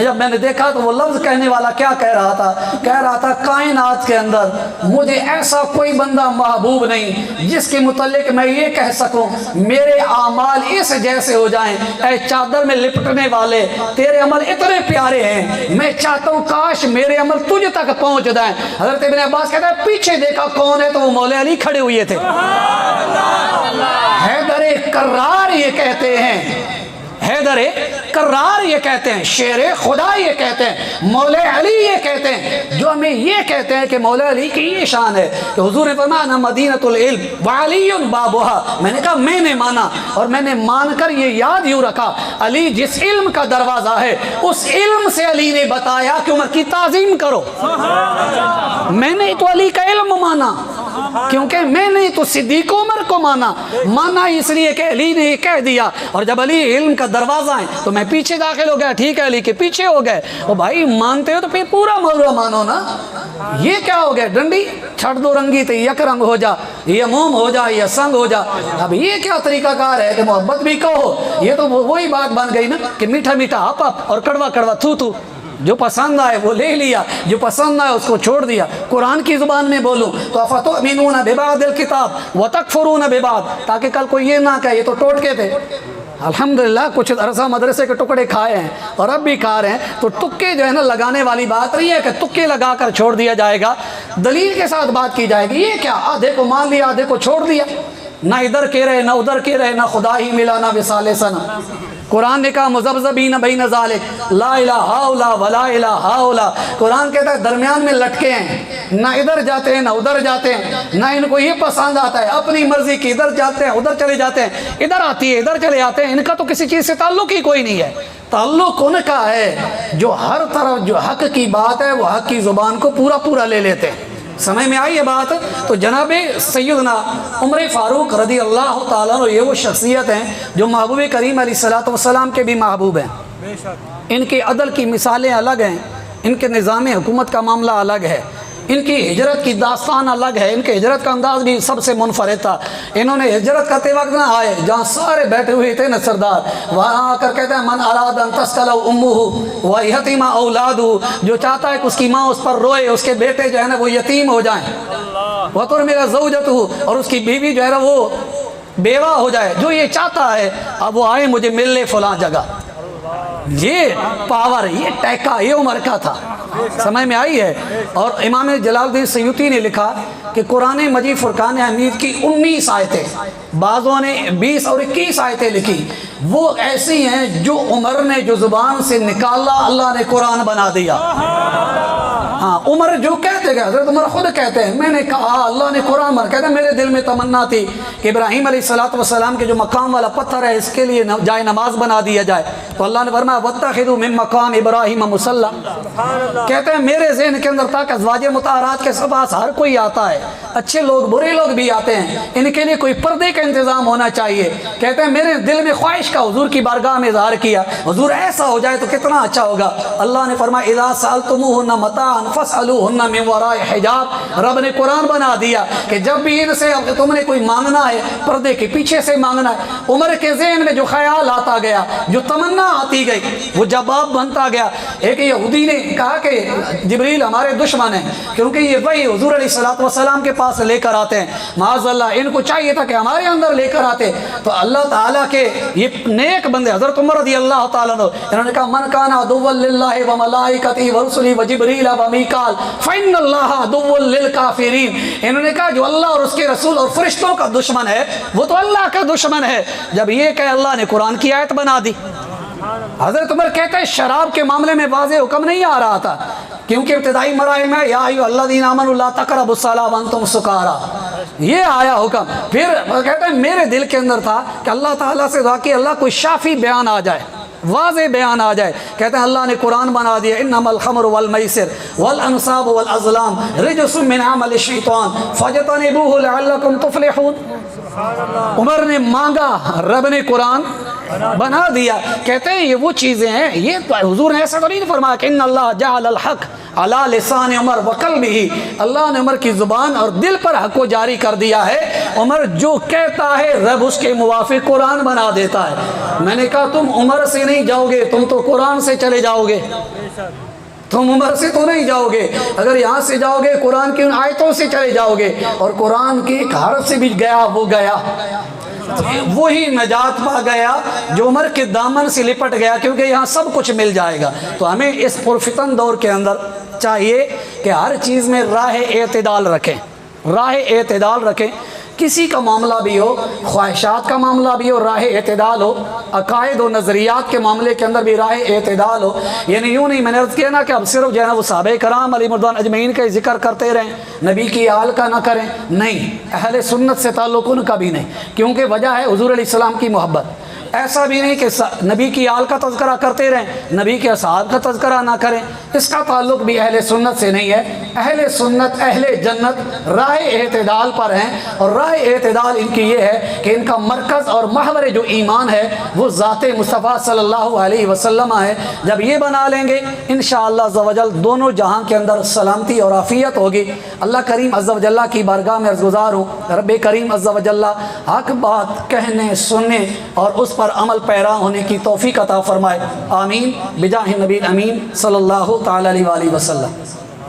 جب میں نے دیکھا تو وہ لفظ کہنے والا کیا کہہ رہا تھا کائنات کے اندر مجھے ایسا کوئی بندہ محبوب نہیں جس کے متعلق میں یہ کہہ سکوں میرے اعمال اس جیسے ہو جائیں. اے چادر میں لپٹنے والے، تیرے عمل اتنے پیارے ہیں، میں چاہتا ہوں کاش میرے عمل تجھ تک پہنچ جائیں. حضرت ابن عباس کہتا ہے پیچھے دیکھا کون ہے تو وہ مولا علی کھڑے ہوئے تھے. حیدر کرار یہ کہتے ہیں، حیدر کرار یہ کہتے ہیں، شیر خدا یہ کہتے ہیں، مولا علی یہ کہتے ہیں، جو ہمیں یہ کہتے ہیں کہ مولا علی کی یہ شان ہے کہ حضور نے فرمایا نا مدینۃ العلم وعلی بابھا. میں نے کہا میں نے مانا اور میں نے مان کر یہ یاد یوں رکھا علی جس علم کا دروازہ ہے اس علم سے علی نے بتایا کہ عمر کی تعظیم کرو. میں نے تو علی کا علم مانا کیونکہ میں نے تو صدیق عمر کو مانا اس لیے کہ علی نے یہ کہہ دیا، اور جب علی علم کا دروازہ ہے تو میں پیچھے داخل ہو گیا. ٹھیک ہے علی کے پیچھے ہو گئے. وہ بھائی مانتے ہو تو پھر پورا موضوع مانو نا. یہ کیا ہو گیا ڈنڈی چھڑ دو رنگی تو یک رنگ ہو جا، یہ موم ہو جا، یہ سنگ ہو جا. اب یہ کیا طریقہ کار ہے کہ محبت بھی کہو؟ یہ تو وہی بات بن گئی نا کہ میٹھا میٹھا ہپ ہپ اور کڑوا کڑوا تھو تھو. جو پسند آئے وہ لے لیا، جو پسند آئے اس کو چھوڑ دیا. قرآن کی زبان میں بولوں تو افتؤمنون ببعض الکتاب وتکفرون ببعض، تاکہ کل کوئی یہ نہ کہے یہ تو ٹوٹکے تھے. الحمدللہ کچھ عرصہ مدرسے کے ٹکڑے کھائے ہیں اور اب بھی کھا رہے ہیں. تو ٹکے جو ہے نا لگانے والی بات نہیں ہے کہ ٹکے لگا کر چھوڑ دیا جائے گا، دلیل کے ساتھ بات کی جائے گی. یہ کیا آدھے کو مان لیا آدھے کو چھوڑ دیا، نہ ادھر کے رہے نہ ادھر کے رہے، نہ خدا ہی ملا نہ وصال صنم. قرآن نے کہا مذبذبین بین ذالک لا الہ ہاؤلا ولا الہ ہاؤلا. قرآن کہتا ہے درمیان میں لٹکے ہیں، نہ ادھر جاتے ہیں نہ ادھر جاتے ہیں، نہ ان کو یہ پسند آتا ہے اپنی مرضی کی ادھر جاتے ہیں ادھر چلے جاتے ہیں، ادھر آتی ہے ادھر چلے جاتے ہیں. ان کا تو کسی چیز سے تعلق ہی کوئی نہیں ہے. تعلق ان کا ہے جو ہر طرف جو حق کی بات ہے وہ حق کی زبان کو پورا پورا لے لیتے ہیں. سمجھ میں آئی یہ بات؟ تو جناب سیدنا عمر فاروق رضی اللہ تعالیٰ عنہ یہ وہ شخصیت ہیں جو محبوب کریم علیہ السلام کے بھی محبوب ہیں. ان کے عدل کی مثالیں الگ ہیں، ان کے نظام حکومت کا معاملہ الگ ہے، ان کی ہجرت کی داستان الگ ہے، ان کے ہجرت کا انداز بھی سب سے منفرد تھا. انہوں نے ہجرت کرتے وقت نہ آئے جہاں سارے بیٹھے ہوئے تھے نا سردار، وہاں آ کر کہتے ہیں من اراد ان تسکل امہ ویتیم اولادہ، جو چاہتا ہے کہ اس کی ماں اس پر روئے، اس کے بیٹے جو ہے نا وہ یتیم ہو جائیں، وترمل زوجتہ، اور اس کی بیوی جو ہے نا وہ بیوہ ہو جائے، جو یہ چاہتا ہے اب وہ آئے مجھے مل لے فلاں جگہ. یہ پاور، یہ ٹیکا یہ عمر کا تھا. سمجھ میں آئی ہے؟ اور امام جلال الدین سیوطی نے لکھا کہ قرآن مجید فرقان حمید کی 19 آیتیں، بعضوں نے 20 اور 21 آیتیں لکھی، وہ ایسی ہیں جو عمر نے جو زبان سے نکالا اللہ نے قرآن بنا دیا. ہاں عمر جو کہتے گئے، حضرت عمر خود کہتے ہیں میں نے کہا اللہ نے قرآن بنا، کہتے ہیں میرے دل میں تمنا تھی کہ ابراہیم علیہ السلام کے جو مقام والا پتھر ہے اس کے لیے جائے نماز بنا دیا جائے. تو اللہ نے فرمایا واتخذوا من مقام ابراہیم مصلی، کہتے ہیں میرے ذہن کے اندر تھا کہ ازواج مطہرات کے پاس ہر کوئی آتا ہے، اچھے لوگ برے لوگ بھی آتے ہیں، ان کے لیے کوئی پردے کا انتظام ہونا چاہیے۔ کہتے ہیں میرے دل میں خواہش کا حضور کی بارگاہ میں اظہار کیا، حضور ایسا ہو جائے تو کتنا اچھا ہوگا۔ اللہ نے فرمایا اذا سألتموهن متاعا فاسألوهن من وراء حجاب، رب نے قرآن بنا دیا کہ جب بھی ان سے تم نے کوئی مانگنا ہے پردے کے پیچھے سے مانگنا ہے۔ عمر کے ذہن میں جو خیال آتا گیا، جو تمنا آتی گئی، وہ جواب بنتا گیا۔ ایک یہودی نے کہا کہ جبریل ہمارے دشمن ہیں، کیونکہ یہ وہی حضور علیہ السلام کے پاس لے کر آتے ہیں، معاذ اللہ ان کو چاہیے تھا کہ ہمارے اندر لے کر آتے۔ تو اللہ تعالیٰ کے یہ نیک بندے حضرت عمر رضی اللہ تعالیٰ عنہ، انہوں نے کہا من کان عدوا للہ وملائکتہ ورسلہ وجبریل ومیکال فإن اللہ عدو للکافرین۔ انہوں نے کہا جو اللہ اور اس کے رسول اور فرشتوں کا دشمن ہے وہ تو اللہ کا دشمن ہے۔ جب یہ کہ اللہ نے قرآن کی آیت بنا دی۔ حضرت عمر کہتے ہیں شراب کے معاملے میں واضح حکم نہیں آ رہا تھا، کیونکہ ابتدائی مراحل میں یا ایھا الذین آمنوا لا تقربوا الصلاۃ وانتم سکارى یہ آیا حکم۔ پھر کہتے ہیں میرے دل کے اندر تھا کہ اللہ تعالیٰ سے دعا کہ اللہ کوئی شافی بیان آ جائے، واضح بیان آ جائے۔ کہتے ہیں اللہ نے قرآن بنا دیا انما الخمر والمیسر والانصاب والازلام رجس من عمل الشیطان فاجتنبوه لعلکم تفلحون۔ عمر نے مانگا، رب نے قرآن بنا دیا۔ کہتے ہیں یہ وہ چیزیں ہیں، یہ تو حضور نے ایسا تو نہیں فرمایا کہ ان اللہ جعل الحق علی لسان عمر وقلبہ، اللہ نے عمر کی زبان اور دل پر حق کو جاری کر دیا ہے۔ عمر جو کہتا ہے رب اس کے موافق قرآن بنا دیتا ہے۔ میں نے کہا تم عمر سے نہیں جاؤ گے، تم تو قرآن سے چلے جاؤ گے، تم عمر سے تو نہیں جاؤ گے۔ اگر یہاں سے جاؤ گے قرآن کی ان آیتوں سے چلے جاؤ گے، اور قرآن کی ایک حرف سے بھی گیا وہ گیا، وہی نجات پا گیا جو عمر کے دامن سے لپٹ گیا، کیونکہ یہاں سب کچھ مل جائے گا۔ تو ہمیں اس پرفتن دور کے اندر چاہیے کہ ہر چیز میں راہ اعتدال رکھیں، راہ اعتدال رکھیں۔ کسی کا معاملہ بھی ہو، خواہشات کا معاملہ بھی ہو، راہ اعتدال ہو، عقائد و نظریات کے معاملے کے اندر بھی راہ اعتدال ہو۔ یعنی یوں نہیں، میں نے عرض کیا نا کہ اب صرف جو ہے نا وہ صحابہ کرام علی مردوان اجمعین کا ذکر کرتے رہیں، نبی کی آل کا نہ کریں، نہیں، اہل سنت سے تعلق ان کا بھی نہیں، کیونکہ وجہ ہے حضور علیہ السلام کی محبت۔ ایسا بھی نہیں کہ نبی کی آل کا تذکرہ کرتے رہیں، نبی کے اصحاب کا تذکرہ نہ کریں، اس کا تعلق بھی اہل سنت سے نہیں ہے۔ اہل سنت اہل جنت راہ اعتدال پر ہیں، اور راہ اعتدال ان کی یہ ہے کہ ان کا مرکز اور محور جو ایمان ہے وہ ذات مصطفیٰ صلی اللہ علیہ وسلم ہے۔ جب یہ بنا لیں گے انشاءاللہ عز و جل دونوں جہاں کے اندر سلامتی اور عافیت ہوگی۔ اللہ کریم عز و جل کی بارگاہ میں عرض گزار ہوں، رب کریم عز و جل حق بات کہنے سننے اور اس پر عمل پیرا ہونے کی توفیق عطا فرمائے، آمین بجاہ نبی امین صلی اللہ تعالی علیہ وآلہ وسلم۔